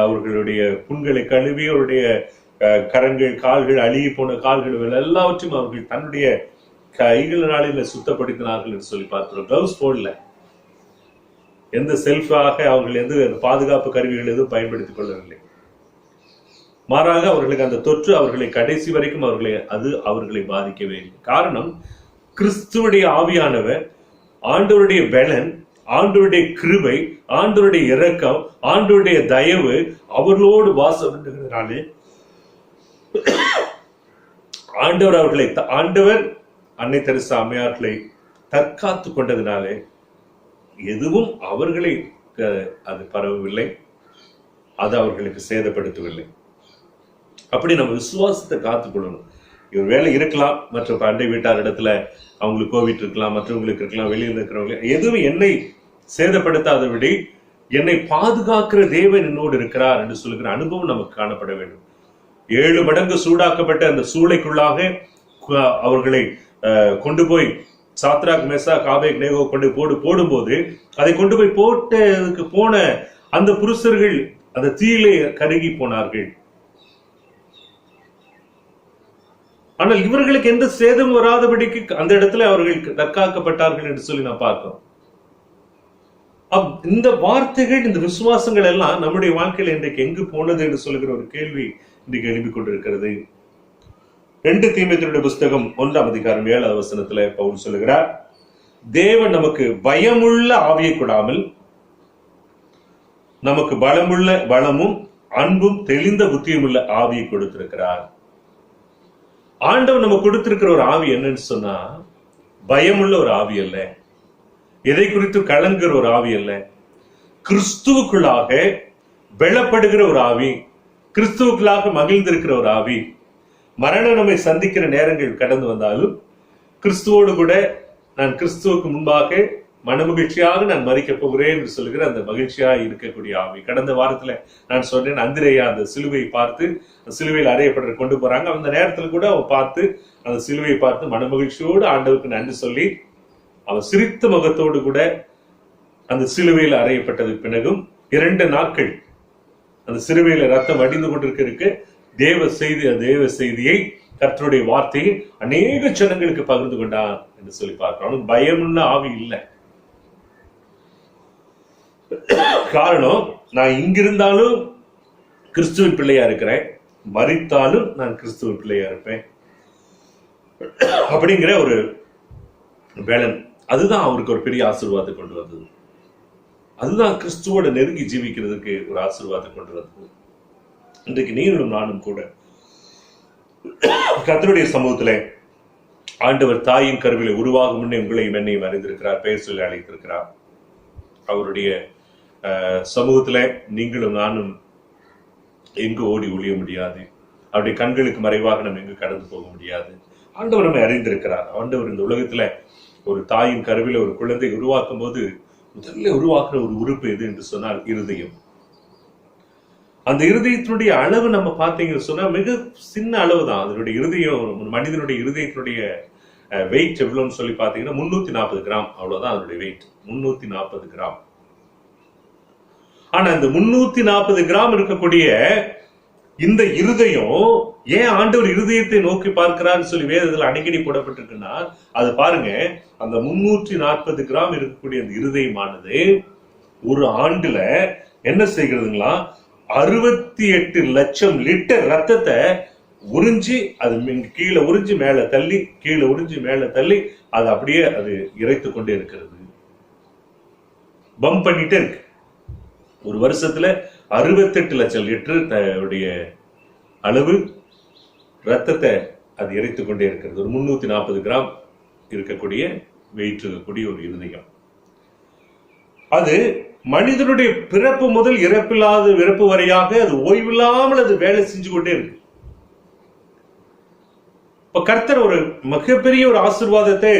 அவர்களுடைய புண்களை கழுவி, அவருடைய கரங்கள், கால்கள், அழுகி போன கால்கள் எல்லாவற்றையும் அவர்கள் தன்னுடைய கைகளினால சுத்தப்படுத்தினார்கள் என்று சொல்லி பார்க்கிறோம். கிளவுஸ் போடல, எந்த செல்ஃபாக அவர்கள் எந்த பாதுகாப்பு கருவிகள் எதுவும் பயன்படுத்திக் கொள்ளவில்லை. மாறாக அவர்களுக்கு அந்த தொற்று அவர்களை கடைசி வரைக்கும் அவர்களை பாதிக்கவே இல்லை. காரணம், கிறிஸ்துவுடைய ஆவியானவர், ஆண்டவருடைய பலன், ஆண்டவருடைய கிருபை, ஆண்டவருடைய இரக்கம், ஆண்டவருடைய தயவு அவர்களோடு வாசம் பண்ணுகிறதுனாலே ஆண்டவர் அன்னை தெரசா அம்மையார்களை தற்காத்து கொண்டதினாலே எதுவும் அவர்களை அது பரவவில்லை, அது அவர்களுக்கு சேதப்படுத்தவில்லை. அப்படி நம்ம விசுவாசத்தை காத்துக்கொள்ளணும். இவர் வேலை இருக்கலாம், மற்ற அண்டை வீட்டார் இடத்துல அவங்களுக்கு கோவிட் இருக்கலாம், மற்றவங்களுக்கு இருக்கலாம், வெளியில் இருக்கிறவங்க எதுவும் என்னை சேதப்படுத்தாதபடி என்னை பாதுகாக்கிற தேவன் என்னோடு இருக்கிறார் என்று சொல்லுகிற அனுபவம் நமக்கு காணப்பட வேண்டும். 7 மடங்கு சூடாக்கப்பட்ட அந்த சூளைக்குள்ளாக அவர்களை கொண்டு போய் சாத்ராக், மேசாக், ஆபேத்நேகோ கொண்டு போடும்போது அதை கொண்டு போய் போட்டதுக்கு போன அந்த புருஷர்கள் அந்த தீயிலே கருகி போனார்கள். ஆனால் இவர்களுக்கு எந்த சேதம் வராதபடிக்கு அந்த இடத்துல அவர்கள் தற்காக்கப்பட்டார்கள் என்று சொல்லி நான் பார்க்கிறோம். இந்த வார்த்தைகள், இந்த விசுவாசங்கள் எல்லாம் நம்முடைய வாழ்க்கையில் இன்றைக்கு எங்கு போனது என்று சொல்லுகிற ஒரு கேள்வி இன்றைக்கு எழுப்பிக் கொண்டிருக்கிறது. 2 தீமோத்தேயுடைய புஸ்தகம் 1ஆம் அதிகாரம் 7ஆவது வசனத்துல பவுல் சொல்லுகிறார், தேவன் நமக்கு பயமுள்ள ஆவியை கொடாமல் நமக்கு பலமும் அன்பும் தெளிந்த புத்தியும் உள்ள ஆவியை கொடுத்திருக்கிறார். ஆண்டவர் நம்ம கொடுத்திருக்கிற ஒரு ஆவி என்னன்னு சொன்னா, பயமுள்ள ஒரு ஆவி அல்ல, எதை குறித்து கலங்குகிற ஒரு ஆவி அல்ல, கிறிஸ்துவுக்குள்ளாக பலப்படுகிற ஒரு ஆவி, கிறிஸ்துவுக்குள்ளாக மகிழ்ந்திருக்கிற ஒரு ஆவி. மரணம் நம்மை சந்திக்கிற நேரங்கள் கடந்து வந்தாலும் கிறிஸ்துவோடு கூட நான் கிறிஸ்துவுக்கு முன்பாக மனமகிழ்ச்சியாக நான் மறிக்க போகிறேன் என்று சொல்லுகிற அந்த மகிழ்ச்சியாக இருக்கக்கூடிய ஆவி. கடந்த வாரத்துல நான் சொன்னேன், அந்திரேயா அந்த சிலுவையை பார்த்து சிலுவையில் அறையப்படுற கொண்டு போறாங்க. அந்த நேரத்துல கூட அவன் பார்த்து அந்த சிலுவையை பார்த்து மனமகிழ்ச்சியோடு ஆண்டவருக்கு நன்றி சொல்லி அவன் சிரித்த முகத்தோடு கூட அந்த சிலுவையில் அறையப்பட்டதுக்கு பிறகும் 2 நாட்கள் அந்த சிலுவையில ரத்தம் வடிந்து கொண்டிருக்க தேவ செய்தியை, கர்த்தருடைய வார்த்தையை அநேக ஜனங்களுக்கு பகிர்ந்து கொண்டான் என்று சொல்லி பார்க்கிறோம். அவனுக்கு பயமுள்ள ஆவி இல்லை. காரணம், நான் இங்கிருந்தாலும் கிறிஸ்துவின் பிள்ளையா இருக்கிறேன், மரித்தாலும் நான் கிறிஸ்துவின் பிள்ளையா இருப்பேன் அப்படிங்கிற ஒரு பேலன். அதுதான் அவருக்கு ஒரு பெரிய ஆசீர்வாதத்தை கொண்டு வந்தது. அதுதான் கிறிஸ்துவோட நெருங்கி ஜீவிக்கிறதுக்கு ஒரு ஆசீர்வாதத்தை கொண்டு வந்தது. இன்றைக்கு நீங்களும் நானும் கூட கர்த்தருடைய சமூகத்துல ஆண்டவர் தாயின் கருவிலை உருவாகும் முன்னே உங்களையும் என்னையும் அறிந்திருக்கிறார், பெயர் சொல்லி அழைத்திருக்கிறார். அவருடைய சமூகத்துல நீங்களும் நானும் எங்கு ஓடி ஒளிய முடியாது, அவருடைய கண்களுக்கு மறைவாக நம்ம எங்கு கடந்து போக முடியாது. ஆண்டவர் நம்மை அறிந்திருக்கிறார். ஆண்டவர் இந்த உலகத்துல ஒரு தாயின் கருவில ஒரு குழந்தை உருவாக்கும் போது முதல்ல உருவாக்குற ஒரு உறுப்பு எது என்று சொன்னால் இருதயம். அந்த இருதயத்தினுடைய அளவு நம்ம பார்த்தீங்கன்னு சொன்னா மிக சின்ன அளவு தான். அதனுடைய இருதயம், மனிதனுடைய இருதயத்தினுடைய வெயிட் எவ்வளவுன்னு சொல்லி பார்த்தீங்கன்னா 340 கிராம், அவ்வளவுதான் அதனுடைய வெயிட், 340 கிராம். ஆனா இந்த 340 கிராம் இருக்கக்கூடிய இந்த இருதயம் ஏன் ஆண்டவர் இருதயத்தை நோக்கி பார்க்கிறான்னு சொல்லி வேதத்துல அடிக்கடி போடப்பட்டிருக்குன்னா, அது பாருங்க, அந்த 340 கிராம் இருக்கக்கூடிய அந்த இருதயமானது ஒரு ஆண்டுல என்ன செய்கிறதுங்களா, 68 லட்சம் லிட்டர் ரத்தத்தை உறிஞ்சி, அது கீழே உறிஞ்சி மேல தள்ளி, கீழே உறிஞ்சி மேல தள்ளி, அது அப்படியே அது இறைத்து கொண்டே இருக்கிறது, பம்ப் பண்ணிட்டே இருக்கு. ஒரு வருஷத்துல 68 லட்சம் லிட்டர் அளவு ரத்தத்தை அது இறைத்து கொண்டே இருக்கிறது. ஒரு 340 கிராம் இருக்கக்கூடிய வெயிட் இருக்கக்கூடிய ஒரு இருதயம். அது மனிதனுடைய பிறப்பு முதல் இறப்பு வரையாக அது ஓய்வில்லாமல் அது வேலை செஞ்சு கொண்டே இருக்கு. இப்ப கர்த்தர் ஒரு மிகப்பெரிய ஒரு ஆசீர்வாதத்தை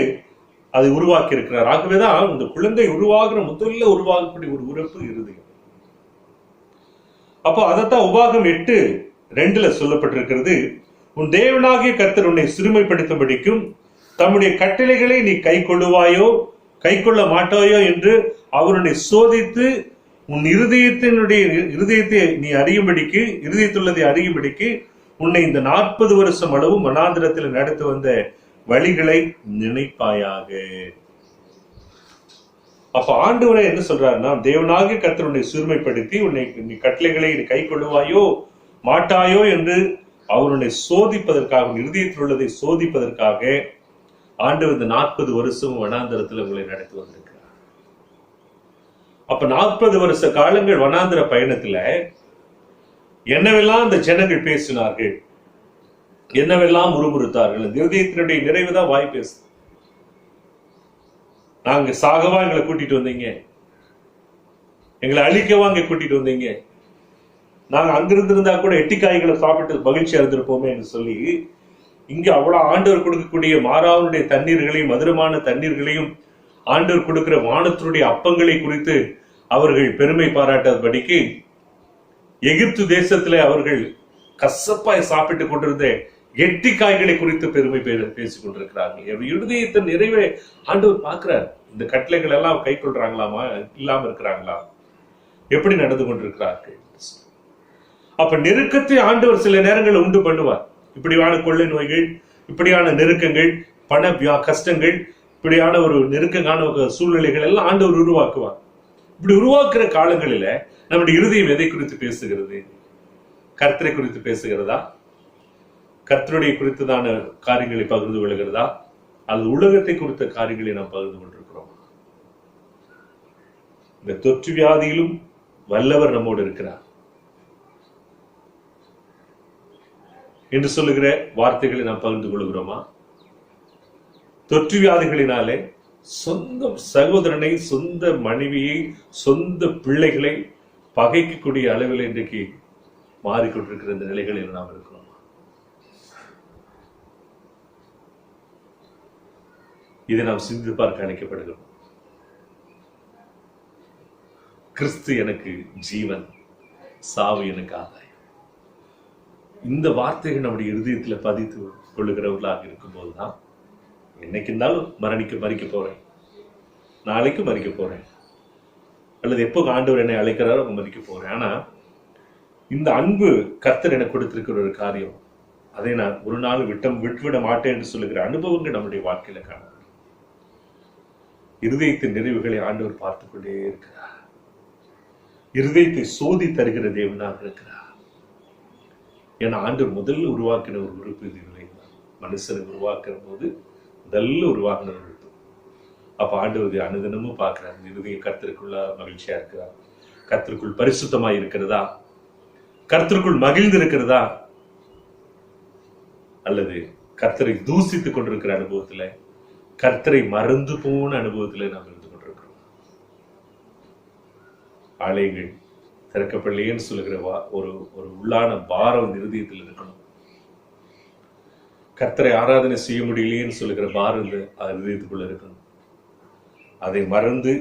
அது உருவாக்கி இருக்கிறார். ஆகவேதான் இந்த குழந்தை முதல்ல உருவாகக்கூடிய ஒரு உறுப்பு இருதயம். அப்போ அதைத்தான் உபாகம் 8:2 சொல்லப்பட்டிருக்கிறது, உன் தேவனாகிய கர்த்தர் உன்னை சிறுமைப்படுத்தும்படிக்கும் தம்முடைய கட்டளைகளை நீ கை கொள்ள மாட்டாயோ என்று அவருடைய சோதித்து உன் இருதயத்தை நீ இருதயத்துள்ளதை அறியும்படிக்கு உன்னை இந்த 40 வருஷம் அளவும் வனாந்திரத்தில் நடத்தி வந்த வழிகளை நினைப்பாயாக. அப்ப ஆண்டவரே என்ன சொல்றாருன்னா, தேவனாகிய கர்த்தர் உன்னை சிறுமைப்படுத்தி உன்னை கட்டளைகளை நீ கை கொள்ளுவாயோ மாட்டாயோ என்று அவருடைய சோதிப்பதற்காக, இருதயத்தில் உள்ளதை சோதிப்பதற்காக ஆண்டவர் இந்த 40 வருஷம் வனாந்தரத்தில் உங்களை நடத்தி வந்திருக்கிறார். அப்ப 40 வருஷ காலங்கள் வனாந்திர பயணத்துல என்னவெல்லாம் அந்த ஜனங்கள் பேசினார்கள், என்னவெல்லாம் முறுமுறுத்தார்கள். இந்த இருதயத்தினுடைய நிறைவுதான் வாய் பேசு. நாங்க சாகவா எங்களை கூட்டிட்டு வந்தீங்க, எங்களை அழிக்கவா இங்க கூட்டிட்டு வந்தீங்க, நாங்க அங்கிருந்து இருந்தா கூட எட்டிக்காய்களை சாப்பிட்டு மகிழ்ச்சியா இருந்திருப்போமே என்று சொல்லி இங்க அவ்வளவு ஆண்டவர் கொடுக்கக்கூடிய மாறாவுடைய தண்ணீர்களையும் மதுரமான தண்ணீர்களையும் ஆண்டவர் கொடுக்கிற வானத்தினுடைய அப்பங்களை குறித்து அவர்கள் பெருமை பாராட்டபடிக்கு எகிப்து தேசத்திலே அவர்கள் கசப்பாய் சாப்பிட்டுக் கொண்டிருந்த எட்டிக்காய்களை குறித்து பெருமை பேசிக் கொண்டிருக்கிறார்கள். இருதயத்தின் நிறைவே ஆண்டவர் பார்க்கிறார். இந்த கட்டளைகள் எல்லாம் கை கொள்றாங்களாமா, இல்லாம இருக்கிறாங்களா, எப்படி நடந்து கொண்டிருக்கிறார்கள். அப்ப நெருக்கத்தை ஆண்டவர் சில நேரங்கள் உண்டு பண்ணுவார். இப்படியான கொள்ளை நோய்கள், இப்படியான நெருக்கங்கள், பண கஷ்டங்கள், இப்படியான ஒரு நெருக்கமான சூழ்நிலைகள் எல்லாம் ஆண்டவர் உருவாக்குவார். இப்படி உருவாக்குற காலங்களில நம்முடைய இருதயம் எதை குறித்து பேசுகிறது? கர்த்தரை குறித்து பேசுகிறதா? கர்த்தருடைய குறித்ததான காரியங்களை பகிர்ந்து கொள்கிறதா? அல்லது உலகத்தை குறித்த காரியங்களை நாம் பகிர்ந்து கொண்டிருக்கிறோம்? இந்த தொற்று வியாதியிலும் வல்லவர் நம்மோடு இருக்கிறார் என்று சொல்லுகிற வார்த்தைகளை நாம் பகிர்ந்து கொள்கிறோமா? தொற்று வியாதிகளினாலே சொந்த சகோதரனை, சொந்த மனைவியை, சொந்த பிள்ளைகளை பகைக்கக்கூடிய அளவில் இன்றைக்கு மாறிக்கொண்டிருக்கிற இந்த நிலைகளில் நாம் இருக்கிறோமா? இதை நாம் சிந்தித்து பார்க்க அழைக்கப்படுகிறோம். கிறிஸ்து எனக்கு ஜீவன், சாவு எனக்கு ஆதாயம். இந்த வார்த்தைகள் நம்முடைய இருதயத்துல பதித்து கொள்ளுகிறவர்களாக இருக்கும் போதுதான் என்னைக்கு இருந்தாலும் மறிக்க போறேன், நாளைக்கு மறிக்க போறேன், அல்லது எப்போ ஆண்டவர் என்னை அழைக்கிறாரோ அவங்க மறிக்க போறேன். ஆனா இந்த அன்பு கர்த்தர் எனக்கு கொடுத்திருக்கிற ஒரு காரியம், அதை நான் ஒரு நாள் விட்டுவிட மாட்டேன் என்று சொல்லுகிற அனுபவங்கள் நம்முடைய வாழ்க்கையில காண. இருதயத்தின் நிறைவுகளை ஆண்டவர் பார்த்துக் கொண்டே இருக்கிறார். இருதயத்தை சோதி தருகிற தேவனாக இருக்கிறார். ஏன்னா ஆண்டவர் முதல்ல உருவாக்கின ஒரு உறுப்பு இது இல்லைங்களா? மனுஷனை உருவாக்குற போது முதல்ல உருவாக்கின ஒரு உறுப்பு. அப்ப ஆண்டவர் அனுதினமும் பார்க்கிறார். இருதயம் கர்த்தருக்குள்ள மகிழ்ச்சியா இருக்கிறார், கர்த்தருக்குள் பரிசுத்தமா இருக்கிறதா, கர்த்தருக்குள் மகிழ்ந்து இருக்கிறதா, அல்லது கர்த்தரை தூசித்துக் கொண்டிருக்கிற அனுபவத்துல, கர்த்தரை மறந்து போன அனுபவத்துல நாம் இருந்து கொண்டிருக்கிறோம். ஆலயங்கள் திறக்கப்படலையேன்னு சொல்லுகிற ஒரு ஒரு உள்ளான பாரம் இருதயத்தில் இருக்கணும். கர்த்தரை ஆராதனை செய்ய முடியலையேன்னு சொல்லுகிற பாரம் இருதயத்துக்குள்ள இருக்கணும். அதை மறந்து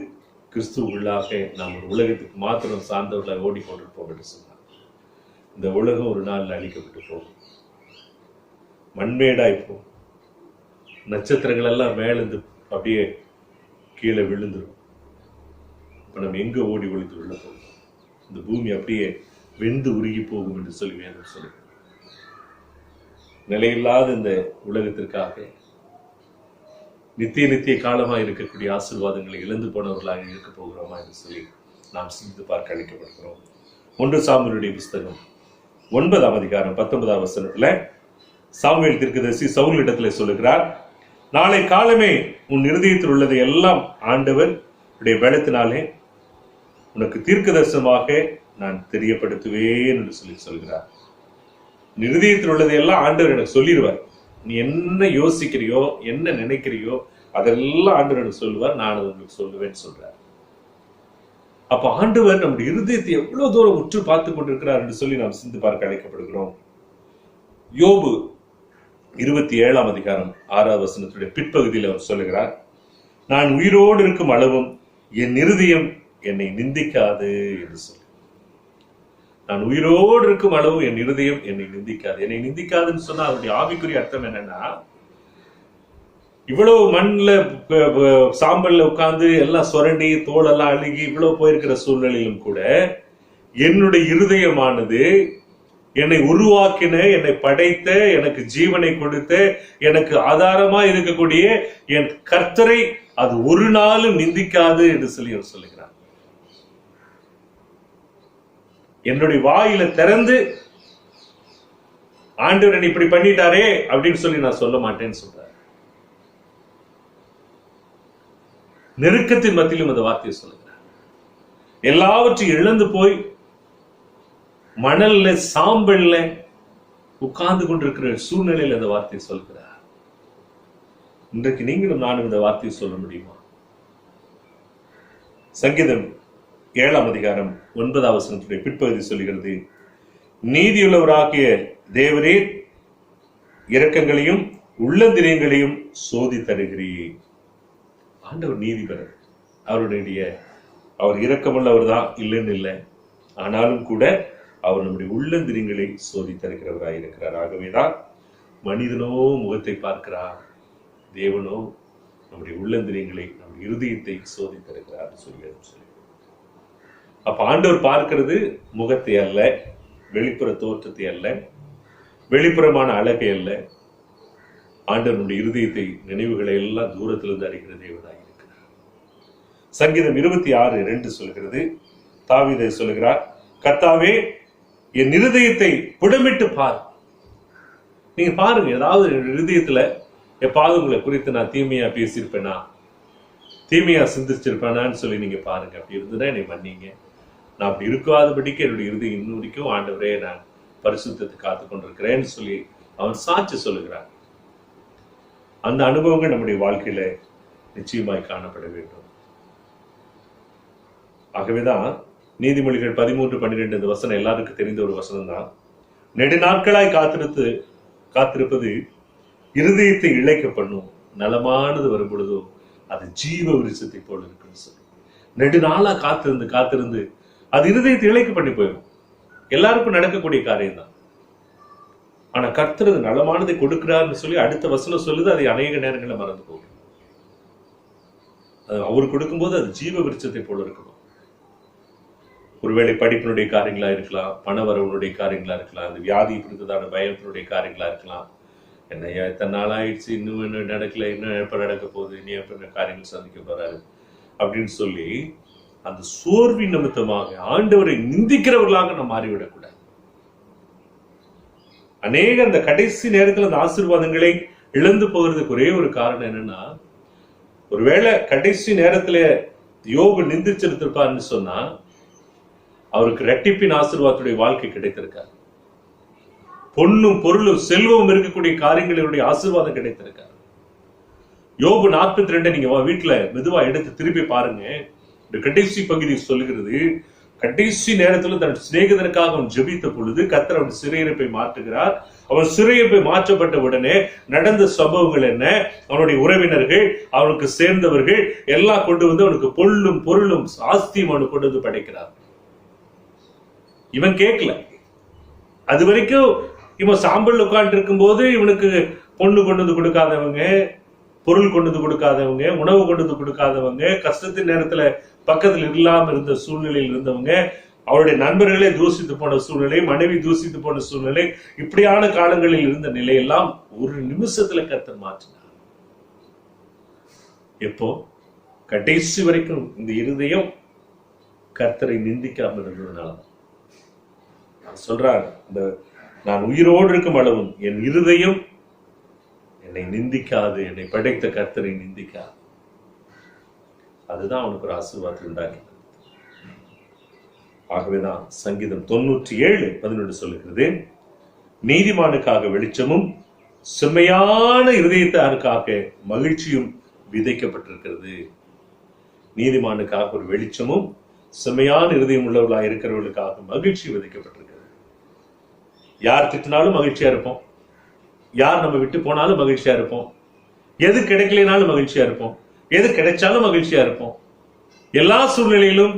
கிறிஸ்துவ உள்ளாக நாம் ஒரு உலகத்துக்கு மாத்திரம் சார்ந்தவர்களாக ஓடிக்கொண்டிருப்போம் என்று சொன்னார். இந்த உலகம் ஒரு நாள் அழிக்கப்பட்டு போகும், மண்மேடாய்ப்போம், நட்சத்திரங்கள் எல்லாம் மேலிருந்து அப்படியே கீழே விழுந்துடும். இப்ப நம்ம எங்க ஓடி ஒளித்து விழ போகும்? இந்த பூமி அப்படியே வெந்து உருகி போகும் என்று சொல்லி வேணும் சொல்லு. நிலையில்லாத இந்த உலகத்திற்காக நித்திய காலமா இருக்கக்கூடிய ஆசீர்வாதங்களை இழந்து போனவர்களாக இருக்க போகிறோமா என்று சொல்லி நாம் சிந்தித்து பார்க்க அழைக்கப்படுகிறோம். 1 சாமுவேலுடைய புஸ்தகம் 9ஆம் அதிகாரம் 19ஆம் வசனத்துல சாமுவேல் தீர்க்கதரிசி சவுல் இடத்துல சொல்லுகிறார், நாளை காலமே உன் இருதயத்தில் உள்ளதை எல்லாம் ஆண்டவர் உடைய பலத்தினாலே உனக்கு தீர்க்க தரிசனமாக நான் தெரியப்படுத்துவேன் என்று சொல்லி சொல்கிறார். இருதயத்தில் உள்ளதையெல்லாம் ஆண்டவர் எனக்கு சொல்லிடுவார். நீ என்ன யோசிக்கிறியோ, என்ன நினைக்கிறியோ அதெல்லாம் ஆண்டவர் எனக்கு சொல்லுவார், நான் அதை உங்களுக்கு சொல்லுவேன்னு சொல்றார். அப்ப ஆண்டவர் நம்முடைய இருதயத்தை எவ்வளவு தூரம் உற்று பார்த்து கொண்டிருக்கிறார் என்று சொல்லி நாம் சிந்து பார்க்க அழைக்கப்படுகிறோம். யோபு 27ஆம் அதிகாரம் 6ஆம் வசனத்துடைய பிற்பகுதியில் அவர் சொல்லுகிறார், நான் உயிரோடு இருக்கும் அளவும் என் இருதயம் என்னை நிந்திக்காது என்று சொல்லி. நான் உயிரோடு இருக்கும் அளவு என் இருதயம் என்னை நிந்திக்காது. என்னை நிந்திக்காதுன்னு சொன்னா அவருடைய ஆவிக்குரிய அர்த்தம் என்னன்னா, இவ்வளவு மண்ல சாம்பல்ல உட்கார்ந்து எல்லாம் சுரண்டி தோலெல்லாம் அழுகி இவ்வளவு போயிருக்கிற சூழ்நிலையிலும் கூட என்னுடைய இருதயமானது என்னை உருவாக்கின, என்னை படைத்த, எனக்கு ஜீவனை கொடுத்த, எனக்கு ஆதாரமா இருக்கக்கூடிய என் கர்த்தரை அது ஒரு நாளும் நிந்திக்காது என்று சொல்லி அவர் சொல்லுகிறார். என்னுடைய வாயில திறந்து ஆண்டவர் இப்படி பண்ணிட்டாரே அப்படின்னு சொல்லி நான் சொல்ல மாட்டேன்னு சொல்றார். நெருக்கத்தின் மத்தியிலும் அந்த வார்த்தையை சொல்லுகிறார். எல்லாவற்றையும் இழந்து போய் மணல்ல சாம்பல்ல உட்கார்ந்து கொண்டிருக்கிற சூழ்நிலையில் அந்த வார்த்தையை சொல்கிறார். இன்றைக்கு நீங்களும் நானும் இந்த வார்த்தையை சொல்ல முடியுமா? சங்கீதம் 7ஆம் அதிகாரம் 9ஆம் வசனத்துடைய பிற்பகுதி சொல்கிறது, நீதியுள்ளவராகிய தேவரே இரக்கங்களையும் உள்ளந்திரியங்களையும் சோதி தருகிறீர். ஆண்டவர் நீதிபரர். அவர் இரக்கமுள்ளவர் தான், இல்லைன்னு இல்லை. ஆனாலும் கூட அவர் நம்முடைய உள்ளந்திரியங்களை சோதி தருகிறவராய் இருக்கிறார். ஆகவேதான் மனிதனோ முகத்தை பார்க்கிறார், தேவனோ நம்முடைய உள்ளந்திரியங்களை, நம்முடைய இருதயத்தை சோதி தருகிறார் சொல்லி. அப்ப ஆண்டவர் பார்க்கிறது முகத்தை அல்ல, வெளிப்புற தோற்றத்தை அல்ல, வெளிப்புறமான அழகை அல்ல. ஆண்டவர் நம்முடைய இருதயத்தை, நினைவுகளை எல்லாம் தூரத்திலிருந்து அறிகிற தேவனாய் இருக்கிறார். சங்கீதம் 26:2 சொல்கிறது, தாவீது சொல்லுகிறார், கர்த்தாவே என் இருதயத்தை புடமிட்டு பார். நீங்க பாருங்க, ஏதாவது இருதயத்துல எப்பாவது உங்களை குறித்து நான் தீமையா பேசியிருப்பேனா, தீமையா சிந்திச்சிருப்பேனான்னு சொல்லி நீங்க பாருங்க. அப்படி இருந்துதான் என்னை மன்னிங்க. நான் அப்படி இருக்காதபடிக்கு என்னுடைய இருதயம் இன்னும் வரைக்கும் ஆண்டவரே நான் பரிசுத்தத்தை காத்து கொண்டிருக்கிறேன்னு சொல்லி அவன் சாட்சி சொல்லுகிறான். அந்த அனுபவங்கள் நம்முடைய வாழ்க்கையில நிச்சயமாய் காணப்பட வேண்டும். ஆகவேதான் நீதிமொழிகள் 13:12 இந்த வசனம் எல்லாருக்கும் தெரிந்த ஒரு வசனம் தான். நெடுநாட்களாய் காத்திருப்பது இருதயத்தை இழைக்க பண்ணும், நலமானது வரும் பொழுதோ அது ஜீவ விருட்சத்தை போல இருக்குன்னு சொல்லி. நெடுநாளா காத்திருந்து அது இருதயத்தை இழைக்க பண்ணி போயிடும். எல்லாருக்கும் நடக்கக்கூடிய காரியம் தான். ஆனா கர்த்தர் நலமானதை கொடுக்கிறார்னு சொல்லி அடுத்த வசனம் சொல்லுது, அதை அநேக நேரங்களில் மறந்து போகும். அவர் கொடுக்கும்போது அது ஜீவ விருட்சத்தை போல இருக்கணும். ஒருவேளை படிப்பினுடைய காரியங்களா இருக்கலாம், பண வரவனுடைய காரியங்களா இருக்கலாம், அது வியாதி குறித்ததான பயத்தினுடைய காரியங்களா இருக்கலாம். என்னையா இத்தனை நாள் ஆயிடுச்சு, இன்னும் என்ன நடக்கல, இன்னும் எப்ப நடக்க போகுது, இனி எப்ப காரியங்கள் சந்திக்க போறாரு அப்படின்னு சொல்லி அந்த சோர்வின் நிமித்தமாக ஆண்டவரை நிந்திக்கிறவர்களாக நாம் மாறிவிடக்கூடாது. அநேக அந்த கடைசி நேரத்தில் அந்த ஆசீர்வாதங்களை இழந்து போகிறதுக்கு ஒரே ஒரு காரணம் என்னன்னா, ஒருவேளை கடைசி நேரத்துல யோபு நிந்திச்சிருப்பாருன்னு சொன்னா அவருக்கு இரட்டிப்பின் ஆசீர்வாதத்துடைய வாழ்க்கை கிடைத்திருக்காரு. பொன்னும் பொருளும் செல்வமும் இருக்கக்கூடிய காரியங்களுடைய ஆசீர்வாதம் கிடைத்திருக்காரு. யோபு 42 நீங்க வீட்டுல மெதுவா எடுத்து திருப்பி பாருங்க. இந்த கடைசி பகுதி சொல்லுகிறது, கடைசி நேரத்தில் தன் சிநேகிதனுக்காக அவன் ஜெபித்த பொழுது கர்த்தர் அவன் சிறையிருப்பை மாற்றுகிறார். அவன் சிறையிருப்பை மாற்றப்பட்ட உடனே நடந்த சம்பவங்கள் என்ன, அவனுடைய உறவினர்கள், அவனுக்கு சேர்ந்தவர்கள் எல்லாம் கொண்டு வந்து அவனுக்கு பொருளும் பொருளும் ஆஸ்தியும் அவனுக்கு கொண்டு வந்து படைக்கிறார். இவன் கேட்கல. அது வரைக்கும் இவன் சாம்பல் உட்காந்து இருக்கும் போது இவனுக்கு பொண்ணு கொண்டு வந்து கொடுக்காதவங்க, பொருள் கொண்டு வந்து கொடுக்காதவங்க, உணவு கொண்டு வந்து கொடுக்காதவங்க, கஷ்டத்தின் நேரத்துல பக்கத்தில் இல்லாம இருந்த சூழ்நிலையில் இருந்தவங்க, அவருடைய நண்பர்களே தூசித்து போன சூழ்நிலை, மனைவி தூசித்து போன சூழ்நிலை, இப்படியான காலங்களில் இருந்த நிலையெல்லாம் ஒரு நிமிஷத்துல கர்த்தர் மாற்றினார். எப்போ? கடைசி வரைக்கும் இந்த இருதயம் கர்த்தரை நிந்திக்காமல் இருந்ததுனாலதான் சொல்றார், இந்த நான் உயிரோடு இருக்கும் அளவும் என் இருதயம் என்னை நிந்திக்காது, என்னை படைத்த கர்த்தரை நிந்திக்காது. அதுதான் அவனுக்கு ஒரு ஆசீர்வாதத்தை உண்டாக்கி. ஆகவேதான் சங்கீதம் 97:11 சொல்லுகிறது, நீதிமானுக்காக வெளிச்சமும் செம்மையான இருதயத்தாருக்காக மகிழ்ச்சியும் விதைக்கப்பட்டிருக்கிறது. நீதிமானுக்காக ஒரு வெளிச்சமும் செம்மையான இருதயம் உள்ளவர்களாக இருக்கிறவர்களுக்காக மகிழ்ச்சி விதைக்கப்பட்டிருக்கிறது. யார் திட்டினாலும் மகிழ்ச்சியா இருப்போம், யார் நம்ம விட்டு போனாலும் மகிழ்ச்சியா இருப்போம், எது கிடைக்கலனாலும் மகிழ்ச்சியா இருப்போம், எது கிடைச்சாலும் மகிழ்ச்சியா இருப்போம். எல்லா சூழ்நிலையிலும்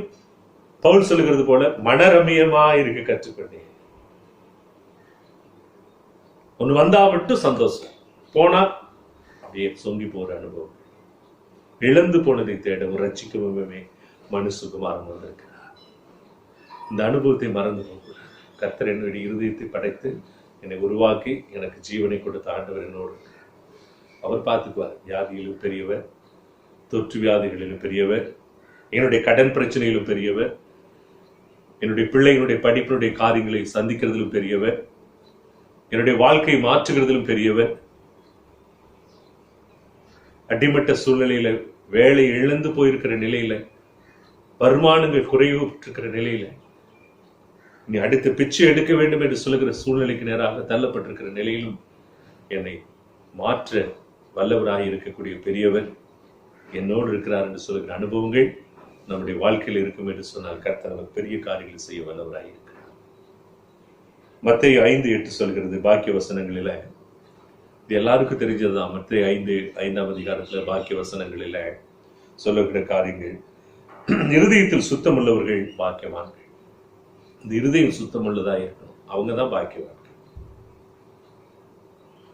பவுல் சொல்லுகிறது போல மனரமியமா இருக்க கற்றுக்கொண்டேன். ஒண்ணு வந்தா மட்டும் சந்தோஷம், போனா அப்படியே சொங்கி போற அனுபவம். இழந்து போனதை தேட ஒரு ரட்சிக்கவுமே மனுசுகுமாரன் வந்திருக்கிறார். இந்த அனுபவத்தை மறந்து போகக்கூடாது. கர்த்தர் என்னுடைய இருதயத்தை படைத்து என்னை உருவாக்கி எனக்கு ஜீவனை கொடுத்த ஆண்டவர் என்னோடு. அவர் பார்த்துக்குவார். வியாதியிலும் பெரியவர், தொற்று வியாதிகளிலும் பெரியவர், என்னுடைய கடன் பிரச்சனையிலும் பெரியவர், என்னுடைய பிள்ளைகளுடைய படிப்பினுடைய காரியங்களை சந்திக்கிறதிலும் பெரியவர், என்னுடைய வாழ்க்கையை மாற்றுகிறதிலும் பெரியவர். அடிமட்ட சூழ்நிலையில வேலை இழந்து போயிருக்கிற நிலையில வருமானங்கள் குறைவுற்றிருக்கிற நிலையில நீ அடுத்த பிச்சை எடுக்க வேண்டும் என்று சொல்லுகிற சூழ்நிலைக்கு நேராக தள்ளப்பட்டிருக்கிற நிலையிலும் என்னை மாற்ற வல்லவராக இருக்கக்கூடிய பெரியவர் என்னோடு இருக்கிறார் என்று சொல்லுகிற அனுபவங்கள் நம்முடைய வாழ்க்கையில் இருக்கும் என்று சொன்னால் கர்த்தர் நமக்கு பெரிய காரியங்களை செய்ய வல்லவராக இருக்கிறார். மத்தேயு 5:8 சொல்கிறது பாக்கிய வசனங்களில, இது எல்லாருக்கும் தெரிஞ்சதுதான். மத்தேயு 5:5 அதிகாரத்துல பாக்கிய வசனங்களில சொல்லுகிற காரியங்கள், இருதயத்தில் சுத்தம் உள்ளவர்கள் பாக்கியவான்கள். இந்த இருதயம் சுத்தம் உள்ளதா இருக்கணும், அவங்கதான் பாக்கியவான்கள்.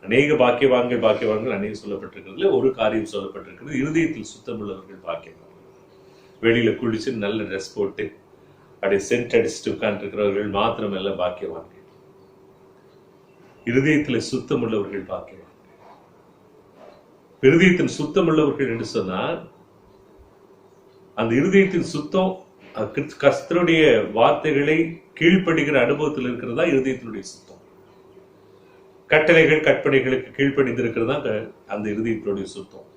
அநேக பாக்கியவான்கள் அநேக சொல்லப்பட்டிருக்கிறதுல ஒரு காரியம் சொல்லப்பட்டிருக்கிறது, இருதயத்தில் சுத்தம் உள்ளவர்கள் பாக்கியவான்கள். வெளியில குளிச்சு நல்ல ட்ரெஸ் போட்டு அப்படியே சென்ட் அடிச்சுட்டு உட்கார்ந்து இருக்கிறவர்கள் மாத்திரமல்ல பாக்கியவான்கள். இருதயத்தில் சுத்தம் உள்ளவர்கள் பாக்கியவான்கள். இருதயத்தின் சுத்தம் உள்ளவர்கள் என்று சொன்னால் அந்த இருதயத்தின் சுத்தம் கர்த்தருடைய வார்த்தைகளை கீழ்ப்படுகிற அனுபவத்தில் இருக்கிறதா இருதயத்தினுடைய சுத்தம். கட்டளைகள் கற்பனைகளுக்கு கீழ்ப்படிந்திருக்கிறதா அந்த இருதயத்தினுடைய சுத்தம்.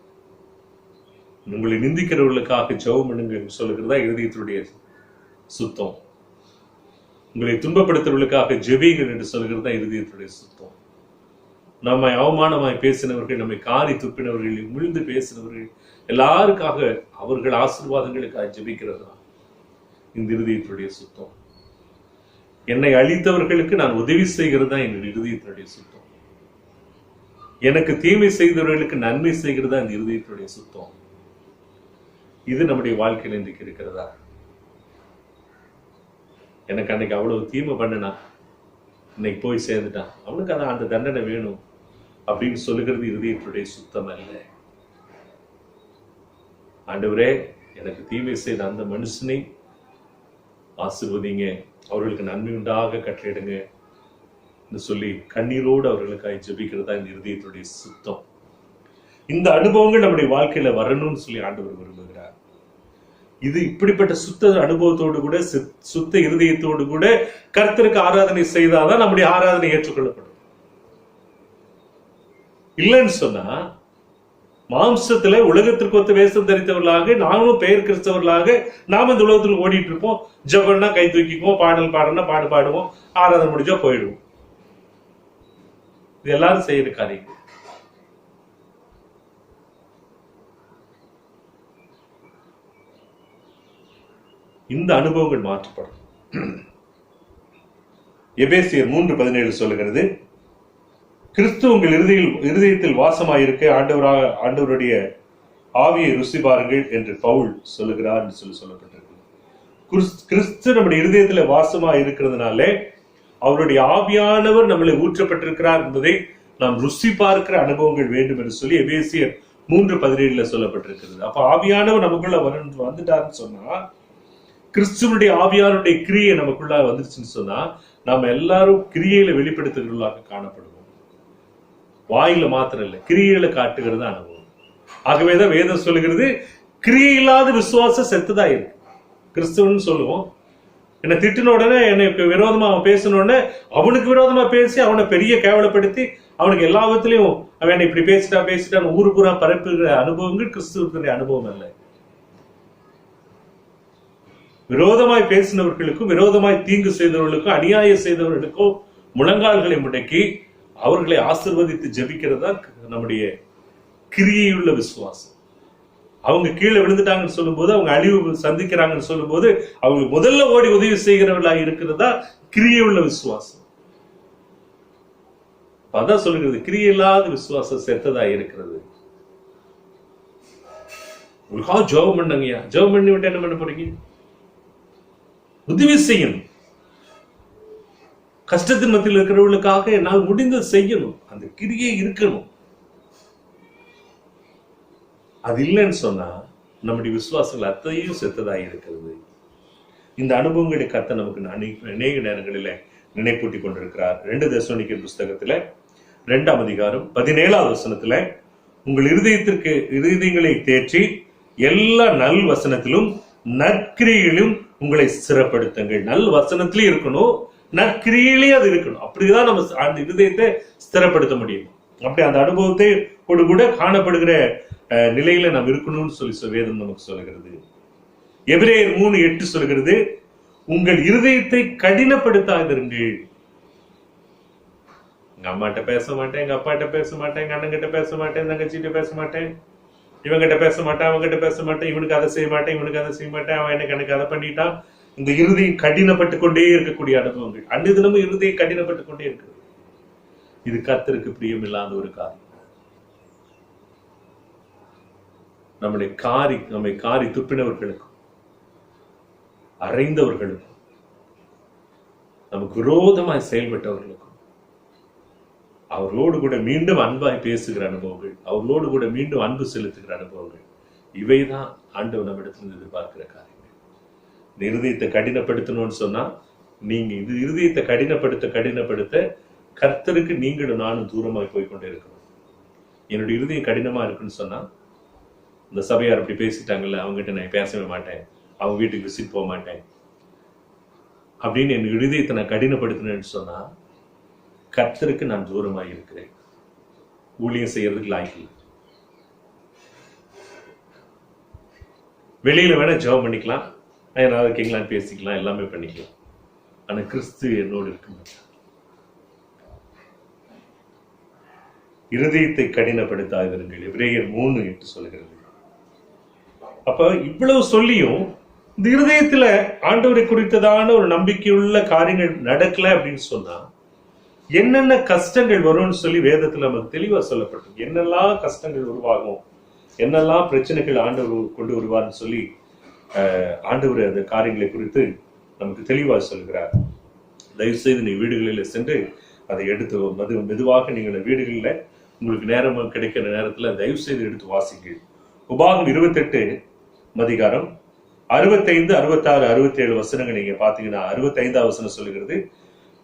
உங்களை நிந்திக்கிறவர்களுக்காக ஜெபம் பண்ணுங்க சொல்லுகிறதா இருதயத்தினுடைய சுத்தம். உங்களை துன்பப்படுத்துறவர்களுக்காக ஜெபிங்கள் என்று சொல்லுகிறதா இருதயத்தினுடைய சுத்தம். நம்மை அவமானமாய் பேசினவர்கள், நம்மை காரி துப்பினவர்கள், உமிழ்ந்து பேசினவர்கள் எல்லாருக்காக அவர்கள் ஆசீர்வாதங்களுக்காக ஜெபிக்கிறதா இந்த இருதயத்தினுடைய சுத்தம். என்னை அழித்தவர்களுக்கு நான் உதவி செய்கிறதா என் இருதயத்தினுடைய சுத்தம். எனக்கு தீமை செய்தவர்களுக்கு நன்மை செய்கிறதா இந்த இருதயத்தினுடைய சுத்தம். இது நம்முடைய வாழ்க்கையில் இன்றைக்கு இருக்கிறதா? எனக்கு அன்னைக்கு அவ்வளவு தீமை பண்ணினா இன்னைக்கு போய் சேர்ந்துட்டான், அவனுக்கு அதான் அந்த தண்டனை வேணும் அப்படின்னு சொல்லுகிறது இருதயத்துடைய சுத்தம் அல்ல. ஆண்டவரே, எனக்கு தீமை செய்த அந்த மனுஷனை ஆசீர்வதிங்க, அவர்களுக்கு நன்மை உண்டாக கட்டளையிடுங்க சொல்லி கண்ணீரோடு அவர்களுக்காக ஜெபிக்கிறதா இந்த இருதயத்துடைய சுத்தம். இந்த அனுபவங்கள் நம்முடைய வாழ்க்கையில வரணும்னு சொல்லி ஆண்டவர் விரும்புகிறார். இது இப்படிப்பட்ட சுத்த அனுபவத்தோடு கூட சுத்த இருதயத்தோடு கூட கர்த்தருக்கு ஆராதனை செய்தாதான் நம்முடைய ஆராதனை ஏற்றுக்கொள்ளப்படும். இல்லைன்னு சொன்னா மாம்சத்துல உலகத்திற்கு ஒத்த வேஷம் தரித்தவர்களாக நாமும் பெயர் கிறிஸ்தவர்களாக நாம இந்த உலகத்துல ஓடிட்டு இருப்போம். ஜபம்னா கை தூக்கிக்குவோம், பாடல் பாடனா பாடுவோம், ஆராதனை முடிஞ்சா போயிடுவோம். இது எல்லாரும் செய்யற காரியம். இந்த அனுபவங்கள் மாற்றப்படும். எபேசியர் 3:17 சொல்லுகிறது, கிறிஸ்து உங்கள் இருதயத்தில் வாசமாயிருக்க ஆண்டவருடைய ஆவியை ருசி பாருங்கள் என்று பவுல் சொல்லுகிறார் என்று சொல்லப்பட்டிருக்கு. கிறிஸ்து நம்முடைய இருதயத்துல வாசமா இருக்கிறதுனாலே அவருடைய ஆவியானவர் நம்மளை ஊற்றப்பட்டிருக்கிறார் என்பதை நாம் ருசி பார்க்கிற அனுபவங்கள் வேண்டும் என்று சொல்லி எபேசியர் 3:17 சொல்லப்பட்டிருக்கிறது. அப்ப ஆவியானவர் நமக்குள்ள வந்துட்டாருன்னு சொன்னா, கிறிஸ்துவனுடைய ஆவியானுடைய கிரியை நமக்குள்ள வந்துருச்சுன்னு சொன்னா, நாம எல்லாரும் கிரியையில வெளிப்படுத்துகிறவர்களாக காணப்படுவோம். வாயில மாத்திரம் இல்ல, கிரியையில காட்டுகிறது அனுபவம். ஆகவேதான் வேதம் சொல்லுகிறது, கிரியை இல்லாத விசுவாசம் செத்துதான் இருக்கு. கிறிஸ்துவன்னு சொல்லுவோம், என்னை திட்டின உடனே எனக்கு விரோதமா அவன் பேசின உடனே அவனுக்கு விரோதமா பேசி அவனை பெரிய கேவலப்படுத்தி அவனுக்கு எல்லா விதத்திலையும் அவன் இப்படி பேசிட்டான்னு ஊரு பூரா பரப்புகிற அனுபவங்கள் கிறிஸ்துவனுடைய அனுபவம் அல்ல. விரோதமாய் பேசினவர்களுக்கும் விரோதமாய் தீங்கு செய்தவர்களுக்கும் அநியாயம் செய்தவர்களுக்கும் முழங்கால்களை முடக்கி அவர்களை ஆசீர்வதித்து ஜெபிக்கிறதா நம்முடைய கிரியையுள்ள விசுவாசம். அவங்க கீழே விழுந்துட்டாங்கன்னு சொல்லும் போது, அவங்க அழிவு சந்திக்கிறாங்கன்னு சொல்லும் போது அவங்க முதல்ல ஓடி உதவி செய்கிறவர்களாக இருக்கிறதா கிரியையுள்ள விசுவாசம். அதான் சொல்லுகிறது, கிரியை இல்லாத விசுவாசம் செத்ததா இருக்கிறது. உங்களுக்காக ஜெபம் பண்ணுங்கய்யா, ஜெபம் பண்ணி விட்டு என்ன பண்ண போறீங்க? உதவி செய்யணும். கஷ்டத்தின் மத்தியில் இருக்கிறவர்களுக்காக என்னால் முடிந்தது செய்யணும். அந்த கிரியை இருக்கணும். அது இல்லைன்னு சொன்னா நம்முடைய விசுவாசங்கள் அத்தையும் செத்ததாக இருக்கிறது. இந்த அனுபவங்களை கர்த்தர் நமக்கு அநேக நேரங்களில நினைப்பூட்டி கொண்டிருக்கிறார். 2 தெசலோனிக்கேயர் புஸ்தகத்துல 2ஆம் அதிகாரம் 17வது வசனத்துல, உங்கள் இருதயங்களை தேற்றி எல்லா நல் வசனத்திலும் நற்கிரியிலும் உங்களை ஸ்திரப்படுத்துங்கள். நல் வசனத்திலே இருக்கணும், நற்கிரியிலேயே அது இருக்கணும். அப்படிதான் நம்ம அந்த இருதயத்தை ஸ்திரப்படுத்த முடியும். அப்படி அந்த அனுபவத்தை கூட காணப்படுகிற நிலையில நாம் இருக்கணும்னு சொல்லி வேதம் நமக்கு சொல்லுகிறது. எபிரேயர் 3:8 சொல்கிறது, உங்கள் இருதயத்தை கடினப்படுத்தாதிருங்கள். எங்க அம்மாட்ட பேச மாட்டேன், எங்க அப்பாட்ட பேச மாட்டேன், எங்க அண்ணங்கிட்ட பேச மாட்டேன், தங்கச்சிட்ட பேச மாட்டேன், இவங்கிட்ட பேச மாட்டேன், அவங்கிட்ட பேச மாட்டேன், இவனுக்கு அதை செய்ய மாட்டேன், இவனுக்கு அதை செய்ய மாட்டேன், அவன் எனக்கு அதை பண்ணிட்டான். இந்த இருதயம் கடினப்பட்டு கொண்டே இருக்கக்கூடிய அனுபவங்கள், அன்று தினமும் இருதயம் கடினப்பட்டு கொண்டே இருக்கு. இது கர்த்தருக்கு பிரியமில்லாத ஒரு காரியம். நம்மை காரி துப்பினவர்களுக்கும் அறைந்தவர்களுக்கும் நமக்கு விரோதமாய் செயல்பட்டவர்களுக்கும் அவர்களோடு கூட மீண்டும் அன்பாய் பேசுகிற அனுபவங்கள், அவர்களோடு கூட மீண்டும் அன்பு செலுத்துகிற அனுபவங்கள், இவைதான் ஆண்டவர் நம்மிடத்திலிருந்து எதிர்பார்க்கிற காரியங்கள். இந்த இருதயத்தை கடினப்படுத்தணும்னு சொன்னா, நீங்க இது இருதயத்தை கடினப்படுத்த கர்த்தருக்கு நீங்களும் நானும் தூரமாய் போய்கொண்டே இருக்கணும். என்னுடைய இருதயம் கடினமா இருக்குன்னு சொன்னா, இந்த சபையார் அப்படி பேசிட்டாங்கல்ல, அவங்ககிட்ட நான் பேசவே மாட்டேன், அவங்க வீட்டுக்கு விசிட் போக மாட்டேன் அப்படின்னு என் இருதயத்தை நான் கடினப்படுத்தினேன்னு சொன்னா, கர்த்தருக்கு நான் தூரமாக இருக்கிறேன், ஊழியம் செய்யறதுக்கு லாய்க்கு. வெளியில வேணா ஜெபம் பண்ணிக்கலாம், ஏதாவது இருக்கீங்களான்னு பேசிக்கலாம், எல்லாமே பண்ணிக்கலாம். ஆனா கிறிஸ்து என்னோடு இருக்க. இருதயத்தை கடினப்படுத்தாதிருங்கள், எபிரேயர் 3:8 சொல்கிறது. அப்ப இவ்வளவு சொல்லியும் இந்த இருதயத்துல ஆண்டவரை குறித்ததான ஒரு நம்பிக்கையுள்ள காரியங்கள் நடக்கல அப்படின்னு சொன்னா, என்னென்ன கஷ்டங்கள் வரும்னு சொல்லி வேதத்துல நமக்கு தெளிவா சொல்லப்பட்டது. என்னெல்லாம் கஷ்டங்கள் உருவாகும், என்னெல்லாம் பிரச்சனைகள் ஆண்டவர் கொண்டு வருவார்னு சொல்லி ஆண்டவர் அந்த காரியங்களை குறித்து நமக்கு தெளிவா சொல்கிறார். தயவு செய்து நீ வீடுகளில் சென்று அதை எடுத்து மெதுவாக நீங்கள் வீடுகளில் உங்களுக்கு நேரம் கிடைக்கிற நேரத்துல தயவு செய்து எடுத்து வாசிங்கள். உபாகம் 28 அதிகாரம் 65, 66, 67 வசனங்கள் நீங்க பாத்தீங்கன்னா, 65ஆம் வசனம் சொல்லுகிறது,